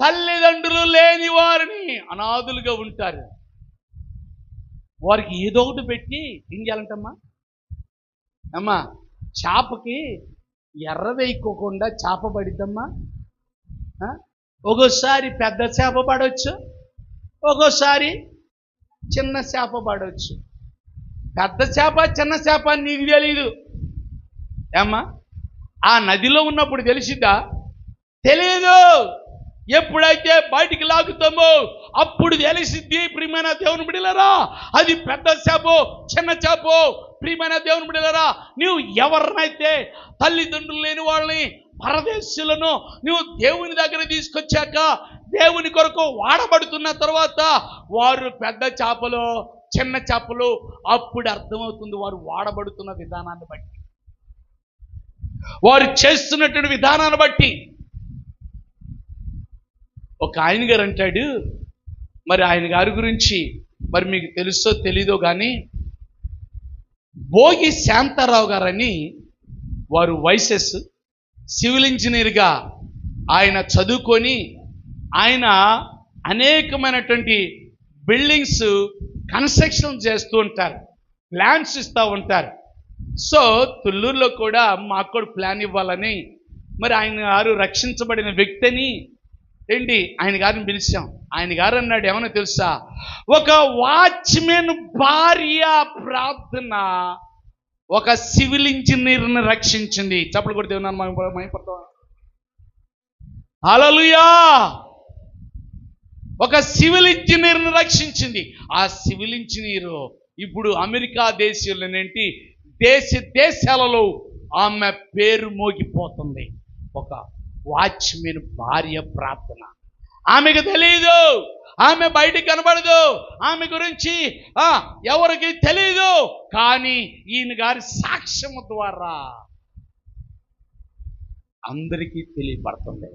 తల్లిదండ్రులు లేని వారిని, అనాథులుగా ఉంటారు. వారికి ఏదో ఒకటి పెట్టి ఏం చేయాలంటమ్మా? అమ్మా, చేపకి ఎర్ర వేయకోకుండా చేప పడిద్దమ్మా. ఒక్కోసారి పెద్ద చేప పడవచ్చు, ఒక్కోసారి చిన్న చేప పడవచ్చు. పెద్ద చేప చిన్న చేప నీకు తెలీదు ఏమ్మా. ఆ నదిలో ఉన్నప్పుడు తెలిసిద్దా? తెలియదు. ఎప్పుడైతే బయటికి లాగుతామో అప్పుడు తెలిసిద్ది. ప్రియమైన దేవుని బిడ్డలారా, అది పెద్ద చేపో చిన్న చేపో. ప్రియమైన దేవుని బిడ్డలారా, నువ్వు ఎవరినైతే తల్లిదండ్రులు లేని వాళ్ళని, పరదేశులను నువ్వు దేవుని దగ్గర తీసుకొచ్చాక, దేవుని కొరకు వాడబడుతున్న తర్వాత వారు పెద్ద చేపలు చిన్న చేపలు, అప్పుడు అర్థమవుతుంది వారు వాడబడుతున్న విధానాన్ని బట్టి, వారు చేస్తున్నటువంటి విధానాన్ని బట్టి. ఒక ఆయన గారు అంటాడు, మరి ఆయన గారి గురించి మరి మీకు తెలుసో తెలీదో కానీ, భోగి శాంతారావు గారని వారు వైసెస్ సివిల్ ఇంజనీర్గా ఆయన చదువుకొని, ఆయన అనేకమైనటువంటి బిల్డింగ్స్ కన్స్ట్రక్షన్ చేస్తూ ఉంటారు, ప్లాన్స్ ఇస్తూ ఉంటారు. సో తుళ్ళూరులో కూడా మాకు కూడా ప్లాన్ ఇవ్వాలని మరి ఆయన గారు రక్షించబడిన వ్యక్తిని ఏంటి ఆయన గారిని పిలిచాం. ఆయన గారు అన్నాడు, ఏమన్నా తెలుసా, ఒక వాచ్మెన్ భార్య ప్రార్థన ఒక సివిల్ ఇంజనీర్ని రక్షించింది. చప్పలు కొడితే మైపడతాం. హల్లెలూయా. ఒక సివిల్ ఇంజనీర్ని రక్షించింది. ఆ సివిల్ ఇంజనీరు ఇప్పుడు అమెరికా దేశంలోనేంటి దేశాలలో ఆమె పేరు మోగిపోతుంది. ఒక వాచ్మెన్ భార్య ప్రార్థన. ఆమెకు తెలియదు, ఆమె బయటికి కనబడదు, ఆమె గురించి ఎవరికి తెలియదు. కానీ ఈయన గారి సాక్ష్యము ద్వారా అందరికీ తెలియబడుతుంది.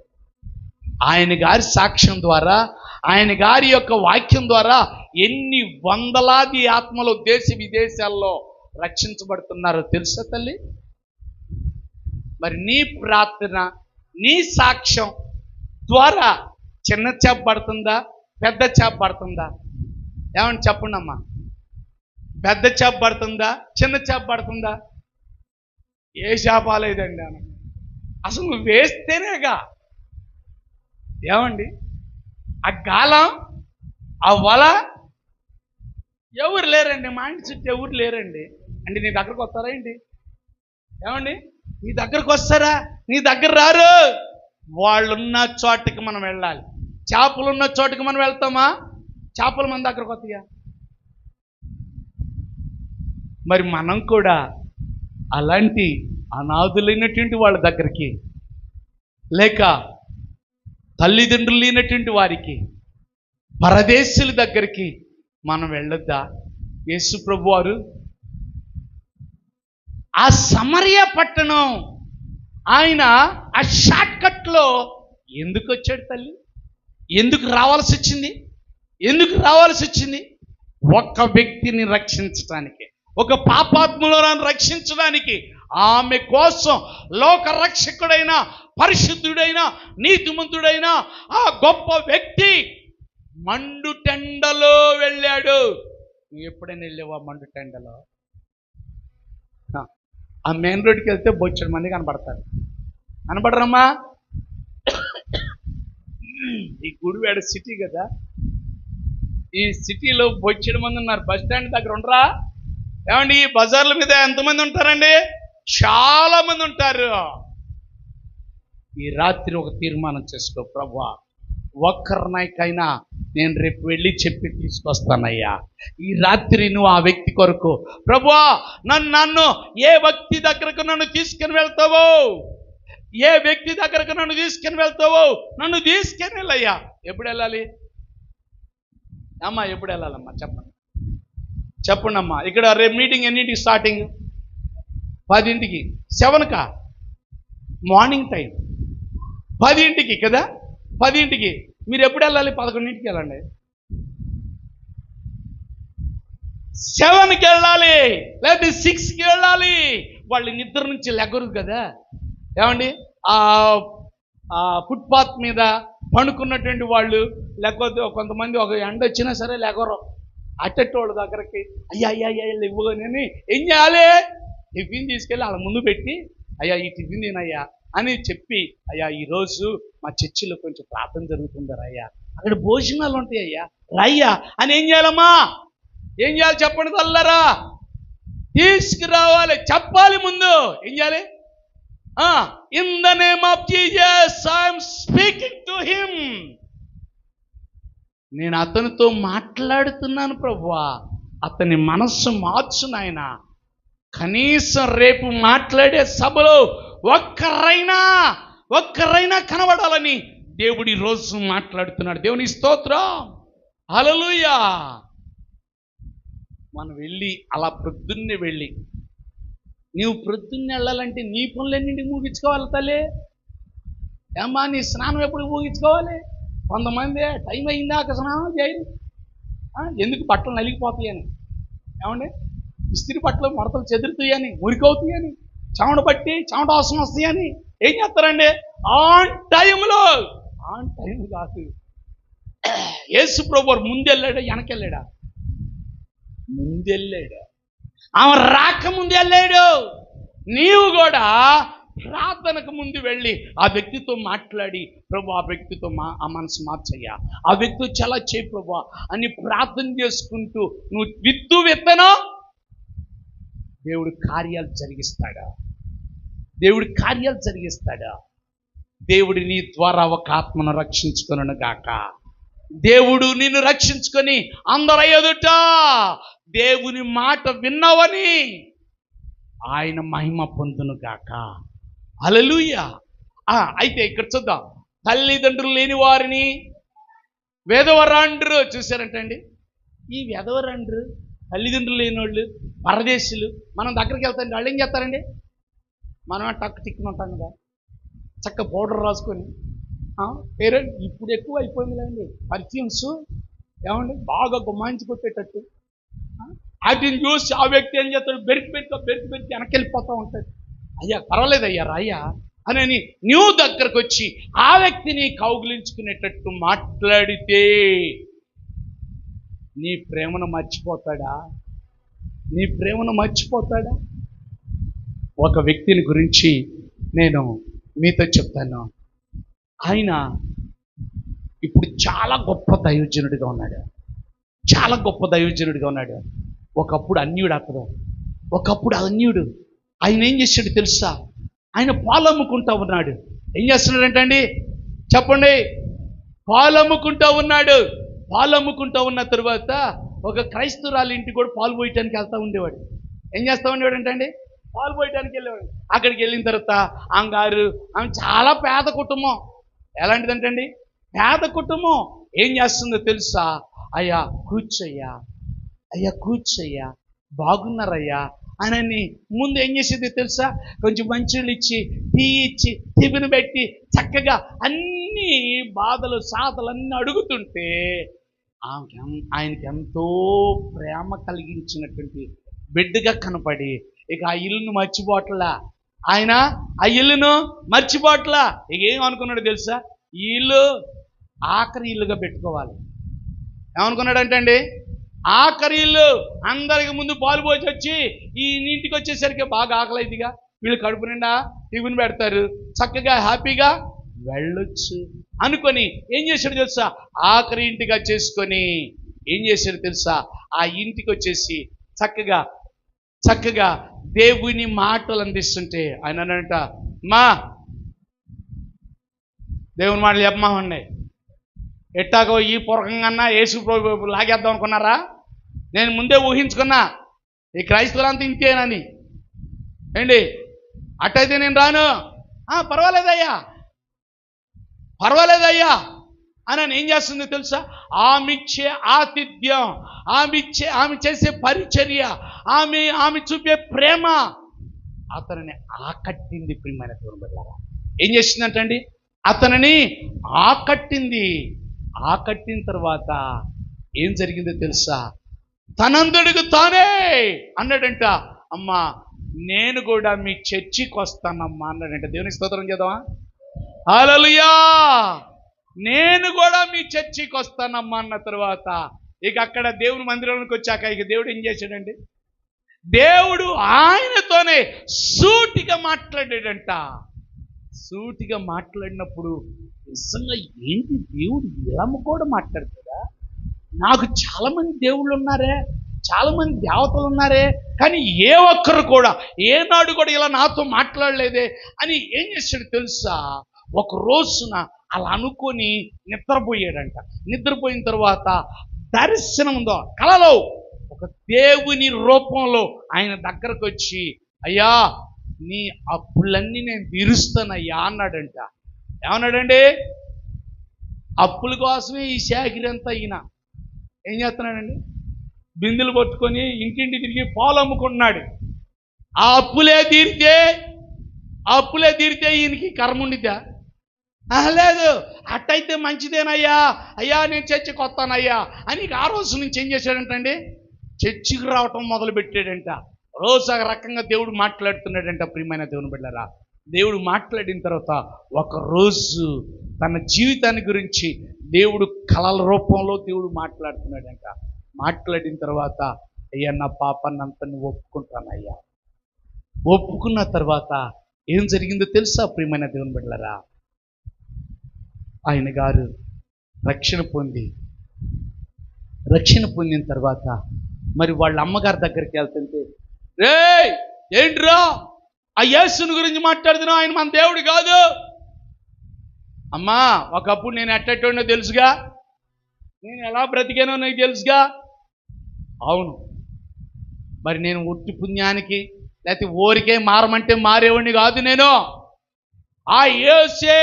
ఆయన గారి సాక్ష్యం ద్వారా, ఆయన గారి యొక్క వాక్యం ద్వారా ఎన్ని వందలాది ఆత్మలు దేశ విదేశాల్లో రక్షించబడుతున్నారో తెలుసా తల్లి? మరి నీ ప్రార్థన, నీ సాక్ష్యం ద్వారా చిన్న చేప పడుతుందా, పెద్ద చేప పడుతుందా? ఏమని చెప్పండి అమ్మా. పెద్ద చేప పడుతుందా, చిన్న చేప పడుతుందా? ఏ చేప లేదండి అన్న. అసలు నువ్వు వేస్తేనేగా. ఏమండి, ఆ గాలం, ఆ వల ఎవరు లేరండి, మైండ్ సెట్ ఎవరు లేరండి. అంటే నీ దగ్గరకు వస్తారా ఏంటి? ఏమండి, నీ దగ్గరకు వస్తారా? నీ దగ్గర రారు. వాళ్ళున్న చోటకి మనం వెళ్ళాలి. చేపలు ఉన్న చోటుకి మనం వెళ్తామా? చేపలు మన దగ్గరకు వస్తాయా? మరి మనం కూడా అలాంటి అనాథులైనటువంటి వాళ్ళ దగ్గరికి, లేక తల్లిదండ్రులు లేనటువంటి వారికి, పరదేశుల దగ్గరికి మనం వెళ్ళొద్దా? యేసు ప్రభు వారు ఆ సమరయ పట్టణం ఆయన ఆ షార్ట్ కట్లో ఎందుకు వచ్చాడు తల్లి? ఎందుకు రావాల్సి వచ్చింది? ఎందుకు రావాల్సి వచ్చింది? ఒక్క వ్యక్తిని రక్షించడానికి, ఒక పాపాత్ములను రక్షించడానికి. ఆమె కోసం లోక రక్షకుడైన, పరిశుద్ధుడైన, నీతిమంతుడైన ఆ గొప్ప వ్యక్తి మండుటెండలో వెళ్ళాడు. నువ్వు ఎప్పుడైనా వెళ్ళావా మండుటెండలో? ఆ మెయిన్ రోడ్కి వెళ్తే బొచ్చెడు మంది కనపడతారు. కనపడరమ్మా? ఈ గుడివాడ సిటీ కదా, ఈ సిటీలో బొచ్చెడు మంది ఉన్నారు. బస్ స్టాండ్ దగ్గర ఉండరా? ఏమండి, ఈ బజార్ల మీద ఎంతమంది ఉంటారండి? చాలా మంది ఉంటారు. ఈ రాత్రి ఒక తీర్మానం చేసుకో, ప్రభువా ఒక్కరినైనా నేను రేపు వెళ్ళి చెప్పి తీసుకొస్తానయ్యా. ఈ రాత్రి నువ్వు ఆ వ్యక్తి కొరకు, ప్రభువా నన్ను ఏ వ్యక్తి దగ్గరకు నన్ను తీసుకుని వెళ్తావో, ఏ వ్యక్తి దగ్గరకు నన్ను తీసుకుని వెళ్తావో నన్ను తీసుకుని వెళ్ళయ్యా. ఎప్పుడు వెళ్ళాలి అమ్మా? ఎప్పుడు వెళ్ళాలమ్మా? చెప్పండి అమ్మా. ఇక్కడ రేపు మీటింగ్ ఎన్నింటికి స్టార్టింగ్? 10ంటికి. 7కా? మార్నింగ్ టైం 10ంటికి కదా? 10ంటికి. మీరు ఎప్పుడు వెళ్ళాలి? 11ంటికి వెళ్ళండి. 7కి వెళ్ళాలి, లేకపోతే 6కి వెళ్ళాలి. వాళ్ళు నిద్ర నుంచి లెగరు కదా. ఏమండి, ఆ ఫుట్పాత్ మీద పడుకున్నటువంటి వాళ్ళు, లేకపోతే కొంతమంది ఒక ఎండ వచ్చినా సరే లెగరు. అట్టేటోళ్ళ దగ్గరికి అయ్యా అయ్యా అయ్యా ఇవ్వగానే ఏం చేయాలి? టిఫిన్ తీసుకెళ్ళి వాళ్ళ ముందు పెట్టి, అయ్యా ఈ టిఫిన్ తినయ్యా అని చెప్పి, అయ్యా ఈరోజు మా చర్చిలో కొంచెం ప్రార్థన జరుగుతుందరా అయ్యా, అక్కడ భోజనాలు ఉంటాయి అయ్యా రయ్యా అని ఏం చేయాలమ్మా? ఏం చేయాలి చెప్పండి తల్లరా? తీసుకురావాలి, చెప్పాలి. ముందు ఏం చేయాలి? In the name of Jesus I'm speaking to him. నేను అతనితో మాట్లాడుతున్నాను ప్రభువా, అతని మనస్సు మార్చు నాయనా. కనీసం రేపు మాట్లాడే సభలో ఒక్కరైనా కనబడాలని దేవుడి రోజు మాట్లాడుతున్నాడు. దేవుని స్తోత్రం, హల్లెలూయా. మనం వెళ్ళి అలా ప్రొద్దున్నే వెళ్ళి, నీవు ప్రొద్దున్నే వెళ్ళాలంటే నీ పనులన్నింటికి ముగించుకోవాలి తల్లి. ఏమ్మా, నీ స్నానం ఎప్పుడు ముగించుకోవాలి? కొంతమంది టైం అయిందాక స్నానం చేయరు. ఎందుకు? బట్టలు నలిగిపోతాయని. ఏమండి, ఇస్త్రీ బట్టలు మడతలు చెదురుతాయని, మురికవుతాయని, చెమట పట్టి చెమట అవసరం వస్తాయని ఏం చేస్తారండి? ఆన్ టైం కాదు. యేసు ప్రభువు ముందెళ్ళాడా వెనకెళ్ళాడా? ముందెళ్ళాడు. ఆమె రాక ముందెళ్ళాడు. నీవు కూడా ప్రార్థనకు ముందు వెళ్ళి ఆ వ్యక్తితో మాట్లాడి, ప్రభు ఆ వ్యక్తితో ఆ మనసు మార్చయ్యా, ఆ వ్యక్తితో చాలా చేయి ప్రభు అని ప్రార్థన చేసుకుంటూ నువ్వు విత్తనం దేవుడు కార్యాలు జరిగిస్తాడా? దేవుడు నీ ద్వారా ఒక ఆత్మను రక్షించుకొనును గాక. దేవుడు నిన్ను రక్షించుకొని అందరి ఎదుట దేవుని మాట విన్నావని ఆయన మహిమ పొందును గాక. హల్లెలూయా. అయితే ఇక్కడ చూద్దాం. తల్లిదండ్రులు లేని వారిని వేదవరాండ్రు చూశారంటండి. ఈ వేదవరాండ్రు తల్లిదండ్రులు లేని వాళ్ళు, పరదేశులు మనం దగ్గరికి వెళ్తాండి. వాళ్ళు ఏం చేస్తారండి? మనం టక్ టిక్కిన ఉంటాం కదా, చక్క పౌడర్ రాసుకొని పేరు. ఇప్పుడు ఎక్కువ అయిపోయింది కదండి పర్ఫ్యూమ్స్. ఏమండి, బాగా గుమ్మాయించి కొట్టేటట్టు. వాటిని చూసి ఆ వ్యక్తి ఏం చేస్తాడు? బెరికి వెనక్కి వెళ్ళిపోతూ ఉంటాడు. అయ్యా పర్వాలేదయ్యా రాయ్యా అని నువ్వు దగ్గరకు వచ్చి ఆ వ్యక్తిని కౌగిలించుకునేటట్టు మాట్లాడితే నీ ప్రేమను మర్చిపోతాడా? నీ ప్రేమను మర్చిపోతాడా? ఒక వ్యక్తిని గురించి నేను మీతో చెప్తాను. ఆయన ఇప్పుడు చాలా గొప్ప దైవజనుడిగా ఉన్నాడు. చాలా గొప్ప దైవజనుడిగా ఉన్నాడు. ఒకప్పుడు అన్యుడు అతడు. ఒకప్పుడు అన్యుడు. ఆయన ఏం చేశాడు తెలుసా? ఆయన పాలు అమ్ముకుంటా ఉన్నాడు. ఏం చేస్తున్నాడంటండి చెప్పండి? పాలు అమ్ముకుంటా ఉన్నాడు. పాలు అమ్ముకుంటా ఉన్న తర్వాత ఒక క్రైస్తవురాలి ఇంటికి కూడా పాలు పోయటానికి వెళ్తూ ఉండేవాడు. ఏం చేస్తూ ఉండేవాడు అంటండి? పాలు పోయటానికి వెళ్ళేవాడు. అక్కడికి వెళ్ళిన తర్వాత ఆమె చాలా పేద కుటుంబం. ఎలాంటిదంటండి? పేద కుటుంబం. ఏం చేస్తుందో తెలుసా? అయ్యా కూర్చోయ్యా, అయ్యా కూర్చోయ్యా, బాగున్నారయ్యా అని ముందు ఏం చేసేది తెలుసా? కొంచెం మంచినీళ్ళు ఇచ్చి, టీ ఇచ్చి, టిఫిన్ పెట్టి చక్కగా అన్ని బాధలు సాధలు అన్నీ అడుగుతుంటే ఆయనకి ఎంతో ప్రేమ కలిగించినటువంటి బిడ్డగా కనపడి ఇక ఆ ఇల్లును మర్చిపోవట్లా. ఆయన ఆ ఇల్లును మర్చిపోవట్లా. ఇక ఏం అనుకున్నాడు తెలుసా? ఈ ఇల్లు ఆఖరి ఇల్లుగా పెట్టుకోవాలి. ఏమనుకున్నాడంటే అండి, ఆఖరి ఇల్లు, అందరికి ముందు పాలు పోసి వచ్చి ఈ ఇంటికి వచ్చేసరికి బాగా ఆకలిదిగా, వీళ్ళు కడుపు నిండా టిఫిన్ పెడతారు, చక్కగా హ్యాపీగా వెళ్ళొచ్చు అనుకొని ఏం చేశాడు తెలుసా? ఆఖరి ఇంటిగా చేసుకొని ఏం చేశాడు తెలుసా? ఆ ఇంటికి వచ్చేసి చక్కగా చక్కగా దేవుని మాటలు అందిస్తుంటే ఆయన అనంట, మా దేవుని మాటలు చెప్పమా ఉన్నాయి. ఎట్టాగో ఈ పూర్వకంగా యేసు ప్రభు లాగేద్దాం అనుకున్నారా? నేను ముందే ఊహించుకున్నా ఈ క్రైస్తవులంతా ఇంతేనని. ఏంటి అట్టయితే నేను రాను. పర్వాలేదయ్యా పర్వాలేదయ్యా అని ఏం చేస్తుంది తెలుసా? ఆమె ఆతిథ్యం, ఆమె చేసే పరిచర్య, ఆమె చూపే ప్రేమ అతనిని ఆకట్టింది. ప్రియమైన దేవుని బిడ్డలారా, ఏం చేసిందంటండి? అతనిని ఆకట్టింది. ఆకట్టిన తర్వాత ఏం జరిగిందో తెలుసా? తనందుడికి తానే అన్నాడంట, అమ్మా నేను కూడా మీ చర్చికి వస్తానమ్మా అన్నాడంట. దేవుని స్తోత్రం చేద్దామా? హల్లెలూయా. నేను కూడా మీ చర్చికి వస్తానమ్మా అన్న తర్వాత ఇక అక్కడ దేవుని మందిరంలోకి వచ్చాక ఇక దేవుడు ఏం చేశాడండి? దేవుడు ఆయనతోనే సూటిగా మాట్లాడాడంట. సూటిగా మాట్లాడినప్పుడు నిజంగా ఏంటి దేవుడు ఇలా కూడా మాట్లాడతాడా? నాకు చాలా మంది దేవుళ్ళు ఉన్నారే, చాలా మంది దేవతలు ఉన్నారే, కానీ ఏ ఒక్కరు కూడా ఏనాడు కూడా ఇలా నాతో మాట్లాడలేదే అని ఏం చేశాడు తెలుసా? ఒక రోజున అలా అనుకొని నిద్రపోయాడంట. నిద్రపోయిన తర్వాత దర్శనంలో కలలో ఒక దేవుని రూపంలో ఆయన దగ్గరకు వచ్చి, అయ్యా నీ అప్పులన్నీ నేను తీరుస్తానయ్యా అన్నాడంట. ఏమన్నాడండి? అప్పుల కోసమే ఈ శాఖరంతా ఈయన ఏం చేస్తున్నాడండి? బిందులు పట్టుకొని ఇంటింటి తిరిగి పాలు అమ్ముకుంటున్నాడు. ఆ అప్పులే తీరితే ఈయనకి కర్మ ఉండిద్దా? లేదు. అట్టయితే మంచిదేనయ్యా, అయ్యా నేను చర్చికి వస్తానయ్యా అని ఆ రోజు నుంచి ఏం చేశాడంటండి? చర్చికి రావటం మొదలు పెట్టాడంట. రోజు ఆ రకంగా దేవుడు మాట్లాడుతున్నాడంట. ప్రియమైన దేవుని బిడ్డలారా, దేవుడు మాట్లాడిన తర్వాత ఒక రోజు తన జీవితాన్ని గురించి దేవుడు కలల రూపంలో దేవుడు మాట్లాడుతున్నాడంట. మాట్లాడిన తర్వాత, అయ్యా నా పాపాన్నంతా నువ్వు ఒప్పుకుంటానయ్యా. ఒప్పుకున్న తర్వాత ఏం జరిగిందో తెలుసా? ప్రియమైన దేవుని బిడ్డలారా, ఆయన గారు రక్షణ పొందిన తర్వాత మరి వాళ్ళ అమ్మగారి దగ్గరికి వెళ్తుంటే, రే ఏంట్రా ఆ యేసుని గురించి మాట్లాడుతున్నావు, ఆయన మన దేవుడు కాదు. అమ్మా ఒకప్పుడు నేను ఎట్టేటోనో తెలుసుగా, నేను ఎలా బ్రతికానో నీకు తెలుసుగా. అవును, మరి నేను ఉట్టి పుణ్యానికి లేకపోతే ఊరికే మారమంటే మారేవాడిని కాదు. నేను ఆ యేసే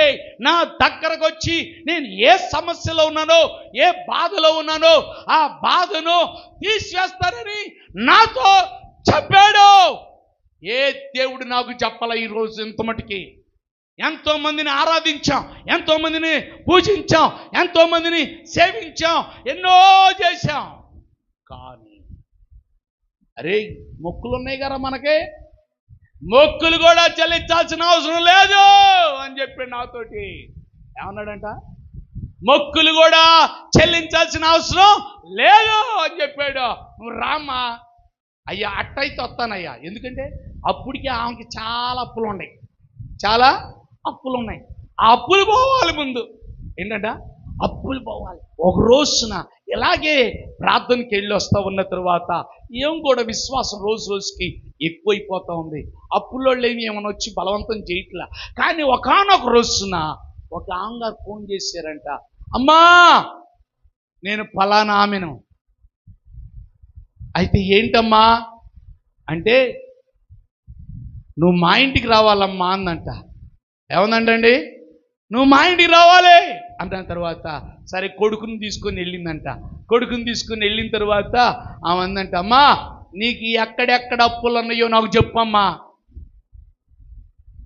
నా దగ్గరకు వచ్చి నేను ఏ సమస్యలో ఉన్నానో, ఏ బాధలో ఉన్నానో ఆ బాధను తీసివేస్తానని నాతో చెప్పాడు. ఏ దేవుడు నాకు చెప్పాల? ఈరోజు ఇంత మటుకి ఎంతో మందిని ఆరాధించాం, ఎంతో మందిని పూజించాం, ఎంతో మందిని సేవించాం, ఎన్నో చేశాం. కానీ అరే మొక్కులు ఉన్నాయి కదా మనకే, మొక్కులు కూడా చెల్లించాల్సిన అవసరం లేదు అని చెప్పాడు నాతోటి. ఏమన్నాడంట? మొక్కులు కూడా చెల్లించాల్సిన అవసరం లేదు అని చెప్పాడు. నువ్వు రామ్మా. అయ్యా అట్టయితే వస్తానయ్యా. ఎందుకంటే అప్పటికే ఆమెకి చాలా అప్పులు ఉన్నాయి, చాలా అప్పులు ఉన్నాయి. ఆ అప్పులు పోవాలి ముందు. ఏంటంట? అప్పులు పోవాలి. ఒక రోజున ఇలాగే ప్రార్థనకి వెళ్ళి వస్తా ఉన్న తర్వాత ఏం కూడా విశ్వాసం రోజు రోజుకి ఎక్కువైపోతా ఉంది. అప్పుల్లో ఏమైనా వచ్చి బలవంతం చేయట్లా. కానీ ఒకానొక రోజున ఒక ఆమెగారు ఫోన్ చేశారంట. అమ్మా, నేను ఫలానా ఆమెను. అయితే ఏంటమ్మా అంటే, నువ్వు మా ఇంటికి రావాలమ్మా అందంట. ఏమందంటండి? నువ్వు మా ఇంటికి రావాలి అన్న తర్వాత సరే కొడుకుని తీసుకొని వెళ్ళిందంట. కొడుకుని తీసుకొని వెళ్ళిన తర్వాత ఆమె అందంట, అమ్మా నీకు ఎక్కడెక్కడ అప్పులు ఉన్నాయో నాకు చెప్పమ్మా,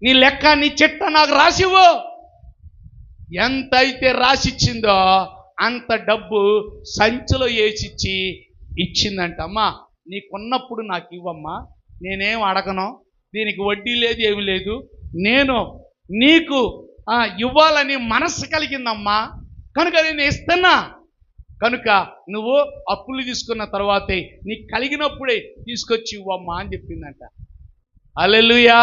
నీ లెక్క నీ చిట్ట నాకు రాసివ్వు. ఎంత అయితే రాసిచ్చిందో అంత డబ్బు సంచిలో వేసిచ్చి ఇచ్చిందంట. అమ్మా నీకున్నప్పుడు నాకు ఇవ్వమ్మా, నేనేం అడగను, దీనికి వడ్డీ లేదు ఏమి లేదు, నేను నీకు ఇవ్వాలని మనసు కలిగిందమ్మా, కనుక నేను ఇస్తున్నా, కనుక నువ్వు అప్పులు తీసుకున్న తర్వాతే నీకు కలిగినప్పుడే తీసుకొచ్చి ఇవ్వమ్మా అని చెప్పిందంట. హల్లెలూయా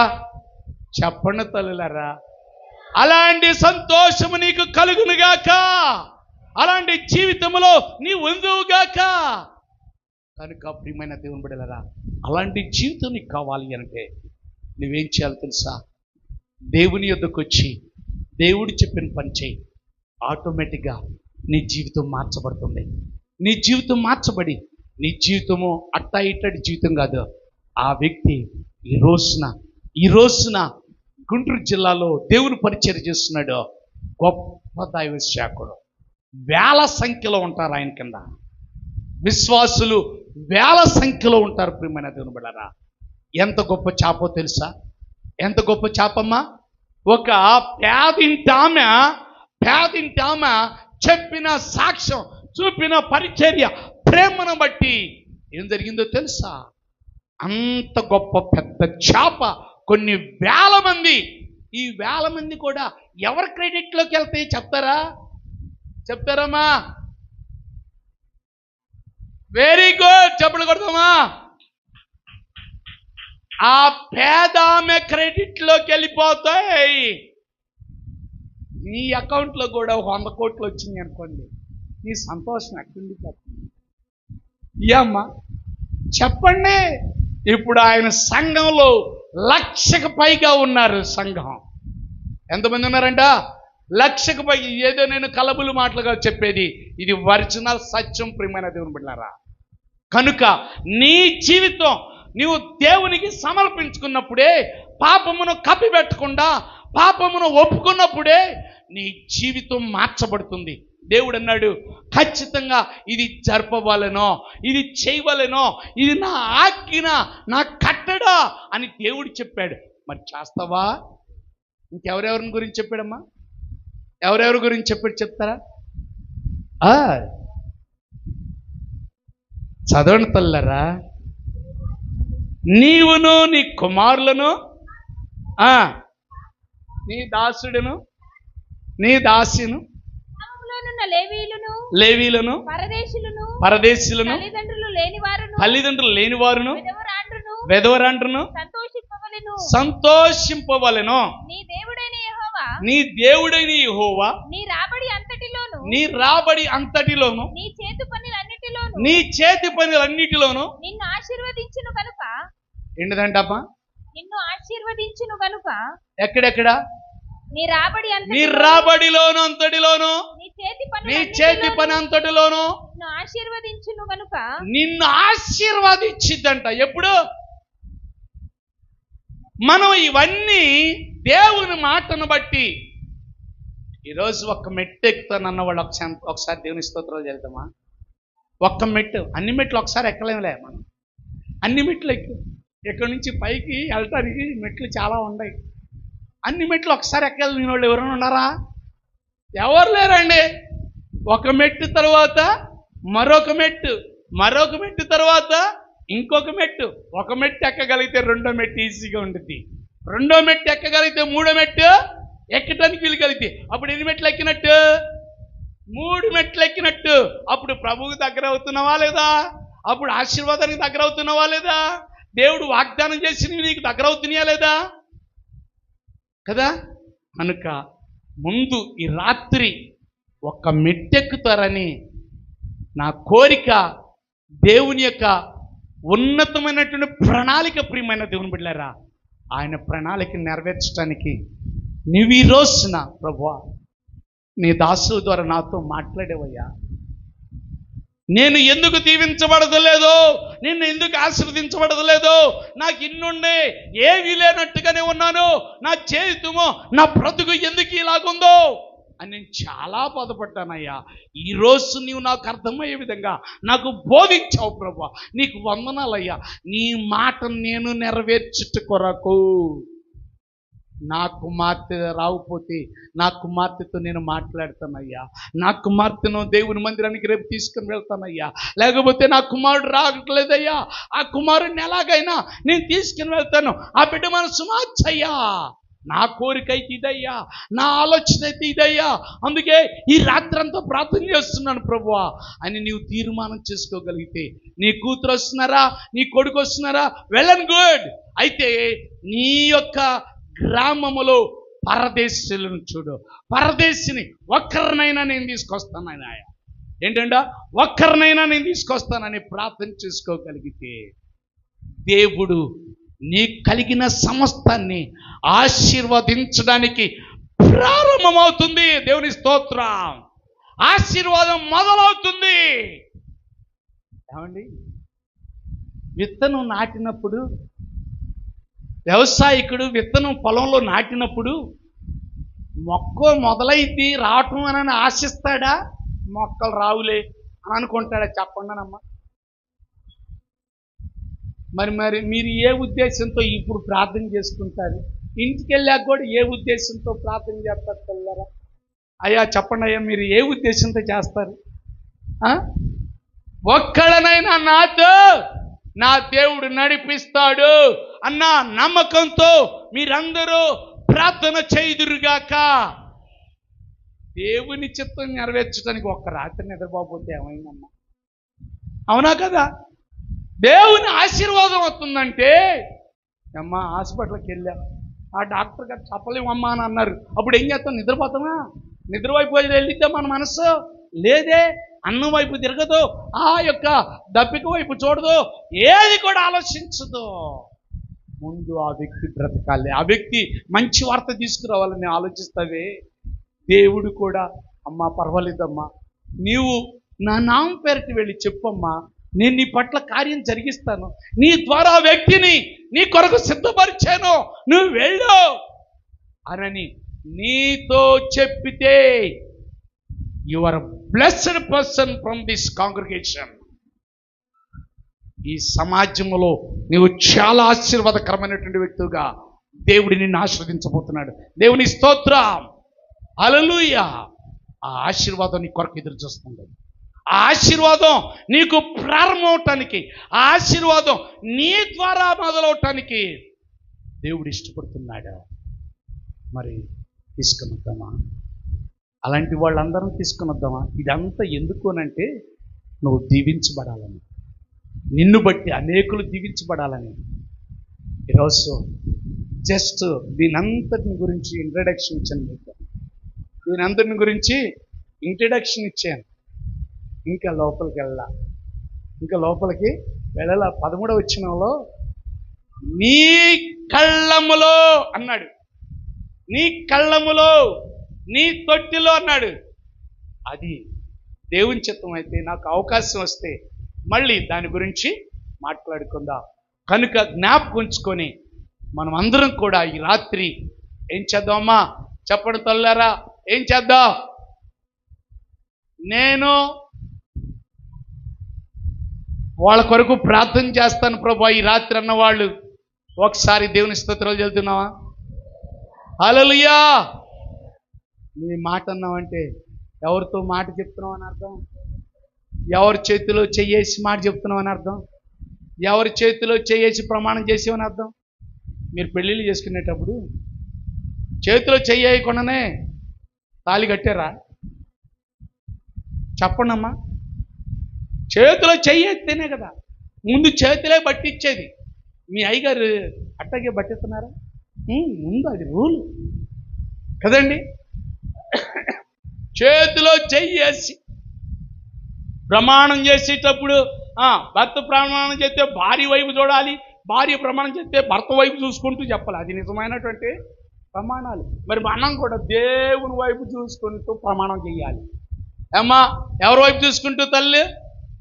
చెప్పండి తల్లులారా. అలాంటి సంతోషము నీకు కలుగునుగాక, అలాంటి జీవితంలో నీ ఉందువుగాక. కనుక ప్రియమైన దేవుని బిడ్డలారా, అలాంటి జీవితం నీకు కావాలి అంటే నువ్వేం చేయాలో తెలుసా? దేవుని యొద్దకు వచ్చి దేవుడు చెప్పిన పని చేయి. ఆటోమేటిక్గా నీ జీవితం మార్చబడుతుంది. నీ జీవితం మార్చబడి నీ జీవితము అట్టా ఇట్టటి జీవితం కాదు. ఆ వ్యక్తి ఈ రోజున గుంటూరు జిల్లాలో దేవుని పరిచర్య చేస్తున్నాడు. గొప్ప దైవ సేవకుడు. వేల సంఖ్యలో ఉంటారు ఆయన కింద. విశ్వాసులు వేల సంఖ్యలో ఉంటారు. ప్రియమైన దేవుని బిడ్డలారా, ఎంత గొప్ప చాపో తెలుసా? ఎంత గొప్ప చాపమ్మా? ఒక పేదింటామె చెప్పిన సాక్ష్యం, చూపిన పరిచర్య, ప్రేమను బట్టి ఏం జరిగిందో తెలుసా? అంత గొప్ప పెద్ద చాప కొన్ని వేల మంది, ఈ వేల మంది కూడా ఎవరి క్రెడిట్లోకి వెళ్తాయి చెప్తారమ్మా? వెరీ గుడ్, చెప్పలు కొడతామా? ఆ పేదామె క్రెడిట్లోకి వెళ్ళిపోతాయి. నీ అకౌంట్లో కూడా 100 కోట్లు వచ్చింది అనుకోండి, నీ సంతోషం ఎక్కడి పోతుంది? అమ్మా చెప్పండి. ఇప్పుడు ఆయన సంఘంలో 1,00,000కు పైగా ఉన్నారు. సంఘం ఎంతమంది ఉన్నారంట? 1,00,000కు పైగా. ఏదో నేను కలబులు మాటలుగా చెప్పేది, ఇది ఒరిజినల్ సత్యం. ప్రియమైన దేవుని బిడ్డలారా, కనుక నీ జీవితం నీవు దేవునికి సమర్పించుకున్నప్పుడే, పాపమును కప్పిపెట్టకుండా పాపమును ఒప్పుకున్నప్పుడే నీ జీవితం మార్చబడుతుంది. దేవుడు అన్నాడు, ఖచ్చితంగా ఇది జరపవాలనో, ఇది చేయవలనో, ఇది నా ఆజ్ఞ, నా కట్టడా అని దేవుడు చెప్పాడు. మరి చేస్తావా? ఇంకెవరెవరి గురించి చెప్పాడమ్మా? ఎవరెవరి గురించి చెప్పాడు చెప్తారా? చదవండి తల్లరా. నీవును నీ కుమారులను, నీ దాసుడును నీ దాసిను, లేవీలను, పరదేశులను, తల్లిదండ్రులు లేనివారును, వెధవరాండ్రును సంతోషింపవలెను. నీ దేవుడైన యెహోవా నీ రాబడి అంతటిలోను, నీ చేతి పనులన్నిటిలోను నిన్ను ఆశీర్వదించును కనుక. ఏంటిదంటమ్మా? నిన్ను ఆశీర్వదించును కనుక. ఎక్కడెక్కడ? నీ రాబడిలోను అంతటిలోను, నీ చేతి పని అంతటిలోను నిన్ను ఆశీర్వదించును కనుక. నిన్ను ఆశీర్వదించిద్దంట. ఎప్పుడు? మనం ఇవన్నీ దేవుని మాటను బట్టి. ఈరోజు ఒక్క మెట్టు ఎక్కుతానన్న వాళ్ళు ఒకసారి దేవుని స్తోత్రాలు చేద్దామా? ఒక్క మెట్టు, అన్ని మెట్లు ఒకసారి ఎక్కలేములే మనం. అన్ని మెట్లు ఇక్కడి నుంచి పైకి వెళ్ళటానికి మెట్లు చాలా ఉన్నాయి. అన్ని మెట్లు ఒకసారి ఎక్కలేని వాళ్ళు ఎవరైనా ఉన్నారా? ఎవరు లేరండి. ఒక మెట్టు తర్వాత మరొక మెట్టు తర్వాత ఇంకొక మెట్టు. ఒక మెట్టు ఎక్కగలిగితే రెండో మెట్టు ఈజీగా ఉంటుంది. రెండో మెట్టు ఎక్కగలిగితే మూడో మెట్టు ఎక్కటానికి వీలు కలిగితే అప్పుడు ఎన్ని మెట్లు ఎక్కినట్టు? 3 మెట్లు ఎక్కినట్టు. అప్పుడు ప్రభువుకి దగ్గర అవుతున్నావా లేదా? అప్పుడు ఆశీర్వాదానికి దగ్గర అవుతున్నావా లేదా? దేవుడు వాగ్దానం చేసి నీకు దగ్గర అవుతున్నాయా లేదా కదా? కనుక ముందు ఈ రాత్రి ఒక మెట్టెక్కుతారని నా కోరిక. దేవుని యొక్క ఉన్నతమైనటువంటి ప్రణాళిక, ప్రియమైన దేవుని బిడ్డలారా, ఆయన ప్రణాళిక నెరవేర్చడానికి నువ్వు ఈ రోజున ప్రభువా నీ దాసుల ద్వారా నాతో మాట్లాడేవయ్యా. నేను ఎందుకు దీవించబడదలేదో, నిన్ను ఎందుకు ఆశీర్వదించబడదలేదో, నాకు ఇన్నుండే ఏమీ లేనట్టుగానే ఉన్నాను, నా జీవితమో నా బ్రతుకు ఎందుకు ఇలాగుందో అని నేను చాలా బాధపడ్డానయ్యా. ఈరోజు నీవు నాకు అర్థమయ్యే విధంగా నాకు బోధించావు ప్రభువా, నీకు వందనాలయ్యా. నీ మాట నేను నెరవేర్చుట కొరకు నా కుమార్తె రాకపోతే నా కుమార్తెతో నేను మాట్లాడతానయ్యా. నా కుమార్తెను దేవుని మందిరానికి రేపు తీసుకుని వెళ్తానయ్యా. లేకపోతే నా కుమారుడు రాగట్లేదయ్యా, ఆ కుమారుడిని ఎలాగైనా నేను తీసుకుని వెళ్తాను. ఆ బిడ్డ మనసు మార్చయ్యా. నా కోరిక అయితే ఇదయ్యా, నా ఆలోచన అయితే ఇదయ్యా. అందుకే ఈ రాత్రంతా ప్రార్థన చేస్తున్నాను ప్రభువా అని నీవు తీర్మానం చేసుకోగలిగితే, నీ కూతురు వస్తున్నారా, నీ కొడుకు వస్తున్నారా, వెల్ అండ్ గుడ్. అయితే నీ యొక్క గ్రామములో పరదేశులను చూడు. పరదేశిని ఒక్కరినైనా నేను తీసుకొస్తానని ఆయా ఏంటంటే ఒక్కరినైనా నేను తీసుకొస్తానని ప్రార్థన చేసుకోగలిగితే దేవుడు నీ కలిగిన సమస్తాన్ని ఆశీర్వదించడానికి ప్రారంభమవుతుంది. దేవుని స్తోత్రం. ఆశీర్వాదం మొదలవుతుంది. ఏమండి, విత్తనం నాటినప్పుడు వ్యవసాయకుడు విత్తనం పొలంలో నాటినప్పుడు మొక్క మొదలైంది రావటం అని ఆశిస్తాడా? మొక్కలు రావులే అని అనుకుంటాడా? చెప్పండినమ్మా. మరి మీరు ఏ ఉద్దేశంతో ఇప్పుడు ప్రార్థన చేసుకుంటారు? ఇంటికి వెళ్ళాక కూడా ఏ ఉద్దేశంతో ప్రార్థన చేస్తారు పిల్లరా? అయ్యా చెప్పండి అయ్యా, మీరు ఏ ఉద్దేశంతో చేస్తారు? ఒక్కళ్ళనైనా నాతో నా దేవుడు నడిపిస్తాడు అన్న నమ్మకంతో మీరందరూ ప్రార్థన చేయుదురుగాక. దేవుని చిత్తం నెరవేర్చడానికి ఒక్క రాత్రి నిద్రపోతే ఏమైందమ్మా? అవునా కదా? దేవుని ఆశీర్వాదం వస్తుందంటే, అమ్మా హాస్పిటల్కి వెళ్ళాం, ఆ డాక్టర్ గారు చెప్పలేమమ్మా అని అన్నారు. అప్పుడు ఏం చేస్తాం? నిద్రపోతామా? నిద్ర వైపు వెళ్ళిద్దాం మన మనసు లేదే, అన్నం వైపు తిరగదు, ఆ యొక్క దప్పిక వైపు చూడదు, ఏది కూడా ఆలోచించదు. ముందు ఆ వ్యక్తి బ్రతకాలి, ఆ వ్యక్తి మంచి వార్త తీసుకురావాలని ఆలోచిస్తావే. దేవుడు కూడా అమ్మా పర్వాలేదమ్మా, నీవు నా నామం పేరటి వెళ్ళి చెప్పమ్మా, నేను నీ పట్ల కార్యం జరిగిస్తాను, నీ ద్వారా ఆ వ్యక్తిని నీ కొరకు సిద్ధపరిచాను, నువ్వు వెళ్ళు అనని నీతో చెప్పితే you are blessed person from this congregation. ఈ సమాజంలో నీవు చాలా ఆశీర్వాదకరమైనటువంటి వ్యక్తిగా దేవుడు నిన్ను ఆశీర్వదించబోతున్నాడు. దేవుని స్తోత్రం, హల్లెలూయా. ఆ ఆశీర్వాదం నీ కొరకు ఎదురు చూస్తుంది. ఆ ఆశీర్వాదం నీకు ప్రారంభం అవటానికి, ఆ ఆశీర్వాదం నీ ద్వారా మొదలవటానికి దేవుడు ఇష్టపడుతున్నాడు. మరి తీసుకుని వద్దామా? అలాంటి వాళ్ళందరం తీసుకుని వద్దామా? ఇదంతా ఎందుకు అనంటే నువ్వు దీవించబడాలని, నిన్ను బట్టి అనేకులు దీవించబడాలని. ఈరోజు జస్ట్ దీనంతటిని గురించి ఇంట్రడక్షన్ ఇచ్చాను మీకు. దీనంతటిని గురించి ఇంట్రడక్షన్ ఇచ్చాను. ఇంకా లోపలికి వెళ్ళాల. 13వ వచనంలో నీ కళ్ళములో అన్నాడు, నీ కళ్ళములో, నీ తొట్టిలో అన్నాడు. అది దేవుని చిత్తం అయితే నాకు అవకాశం వస్తే మళ్ళీ దాని గురించి మాట్లాడుకుందాం. కనుక జ్ఞాపకం ఉంచుకొని మనం అందరం కూడా ఈ రాత్రి ఏం చేద్దామా? చెప్పండి తల్లారా, ఏం చేద్దాం? నేను వాళ్ళ కొరకు ప్రార్థన చేస్తాను ప్రభా ఈ రాత్రి అన్నవాళ్ళు ఒకసారి దేవుని స్తోత్రాలు చెబుతున్నావా? హల్లెలూయా. నీ మాట అన్నావంటే ఎవరితో మాట చెప్తున్నావు అని అర్థం, ఎవరి చేతిలో చెయ్యేసి మాట చెప్తున్నావు అని అర్థం. ఎవరి చేతిలో చేయేసి ప్రమాణం చేసేవని అర్థం? మీరు పెళ్ళిళ్ళు చేసుకునేటప్పుడు చేతిలో చెయ్యకుండానే తాళి కట్టారా? చెప్పండమ్మా. చేతిలో చెయ్యేస్తేనే కదా ముందు చేతిలే బట్టిచ్చేది. మీ అయ్యగారు అట్టగే బట్టిస్తున్నారా? ముందు అది రూలు కదండి. చేతిలో చెయ్యేసి ప్రమాణం చేసేటప్పుడు భర్త ప్రమాణం చేస్తే భార్య వైపు చూడాలి, భార్య ప్రమాణం చేస్తే భర్త వైపు చూసుకుంటూ చెప్పాలి. అది నిజమైనటువంటి ప్రమాణాలు. మరి మనం కూడా దేవుని వైపు చూసుకుంటూ ప్రమాణం చేయాలి. ఏమ్మా, ఎవరి వైపు చూసుకుంటూ తల్లి?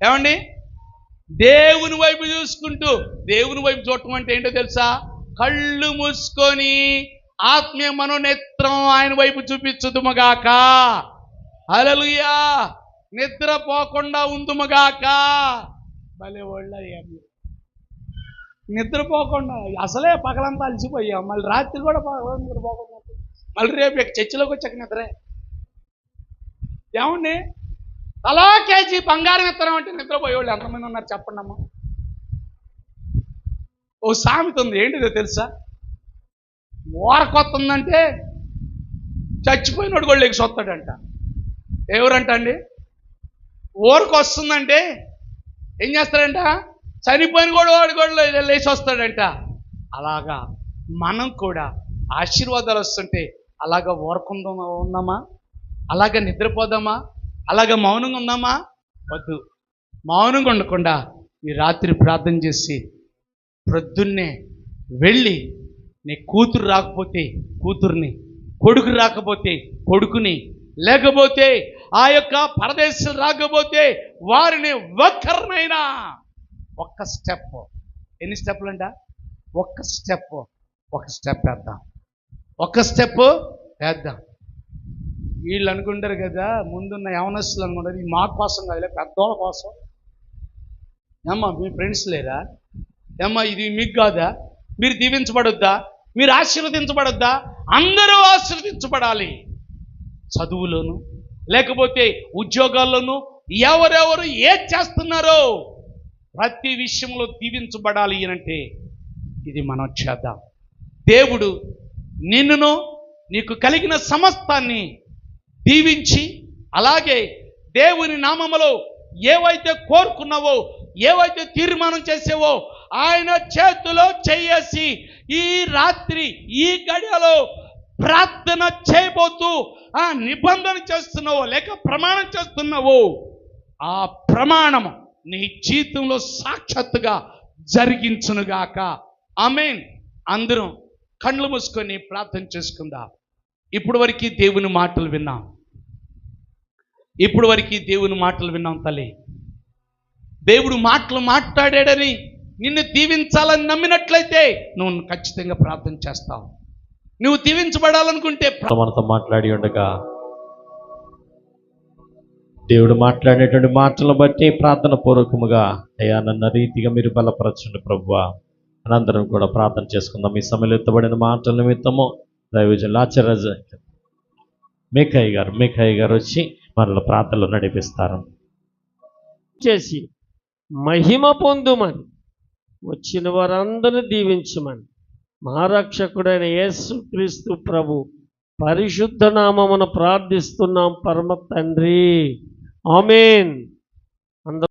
ఏమండి, దేవుని వైపు చూసుకుంటూ. దేవుని వైపు చూడటం అంటే ఏంటో తెలుసా? కళ్ళు మూసుకొని ఆత్మీయ మనోనేత్రం ఆయన వైపు చూపించుదుమగాక. హల్లెలూయా. నిద్రపోకుండా ఉందుమగాక. భలే వాళ్ళయ్యా. నిద్రపోకుండా అసలే పగలంతా అలసిపోయాం, మళ్ళీ రాత్రి కూడా నిద్రపోకుండా, మళ్ళీ రేపు చర్చిలోకి వచ్చాక నిద్రే. ఏమండి, తలా కేజీ బంగారం ఇత్తనం అంటే నిద్రపోయేవాళ్ళు ఎంతమంది ఉన్నారు చెప్పండి అమ్మా. ఓ సామెత ఉంది, ఏంటిదో తెలుసా? ఓరకొత్తుందంటే చచ్చిపోయినోడు కూడా లేచి వస్తాడంట. ఎవరంట అండి? ఊరికి వస్తుందంటే ఏం చేస్తాడంట? చనిపోయిన కూడా వాడు కూడా లేచి వస్తాడంట. అలాగా మనం కూడా ఆశీర్వాదాలు వస్తుంటే అలాగా ఊరకుందామా ఉన్నామా? అలాగా నిద్రపోదామా? అలాగా మౌనంగా ఉందామా? వద్దు. మౌనంగా ఉండకుండా ఈ రాత్రి ప్రార్థన చేసి ప్రొద్దున్నే వెళ్ళి నీ కూతురు రాకపోతే కూతుర్ని, కొడుకు రాకపోతే కొడుకుని, లేకపోతే ఆ యొక్క పరదేశాలు రాకపోతే వారిని ఒక్కరినైనా ఒక్క స్టెప్. ఎన్ని స్టెప్లు అంట? ఒక్క స్టెప్ వేద్దాం. ఒక్క స్టెప్ వేద్దాం. వీళ్ళు అనుకుంటారు కదా, ముందున్న యవనస్తులు అనుకుంటారు ఇది మా కోసం కాదులే, పెద్దోళ్ళ కోసం. ఏమ్మా, మీ ఫ్రెండ్స్ లేరా? ఏమ్మా, ఇది మీకు కాదా? మీరు దీవించబడొద్దా? మీరు ఆశీర్వదించబడొద్దా? అందరూ ఆశీర్వదించబడాలి. చదువులోను, లేకపోతే ఉద్యోగాల్లోనూ ఎవరెవరు ఏం చేస్తున్నారో ప్రతి విషయంలో దీవించబడాలి అంటే ఇది మనం చేద్దాం. దేవుడు నిన్నును నీకు కలిగిన సమస్తాన్ని దీవించి, అలాగే దేవుని నామములో ఏవైతే కోరుకున్నావో, ఏవైతే తీర్మానం చేసావో ఆయన చేతిలో చేయేసి ఈ రాత్రి ఈ గడియలో ప్రార్థన చేయబోతూ ఆ నిబంధన చేస్తున్నావో లేక ప్రమాణం చేస్తున్నావో ఆ ప్రమాణం నీ జీవితంలో సాక్షాత్తుగా జరిగించునుగాక. ఆమేన్. అందరం కళ్ళు మూసుకొని ప్రార్థన చేసుకుందాం. ఇప్పుడు వరకు దేవుని మాటలు విన్నాం. తల్లి, దేవుడు మాటలు మాట్లాడాడని నిన్ను దీవించాలని నమ్మినట్లయితే నువ్వు ఖచ్చితంగా ప్రార్థన చేస్తావు. నువ్వు దీవించబడాలనుకుంటే మనతో మాట్లాడి ఉండగా దేవుడు మాట్లాడేటువంటి మాటలను బట్టి ప్రార్థన పూర్వకముగా అయ్యా నన్న రీతిగా మీరు బలపరచండి ప్రభువా. అనంతరం కూడా ప్రార్థన చేసుకుందాం. ఈ సమయంలో ఎత్తబడిన మాటల నిమిత్తము దైవజనులు ఆచార్య మేకయ్య గారు వచ్చి మనల్ని ప్రార్థనలు నడిపిస్తారు. చేసి మహిమ పొందుమని వచ్చిన వారందరూ దీవించమని మా రక్షకుడైన యేసుక్రీస్తు ప్రభు పరిశుద్ధ నామమున ప్రార్థిస్తున్నాం పరమ తండ్రి. ఆమేన్.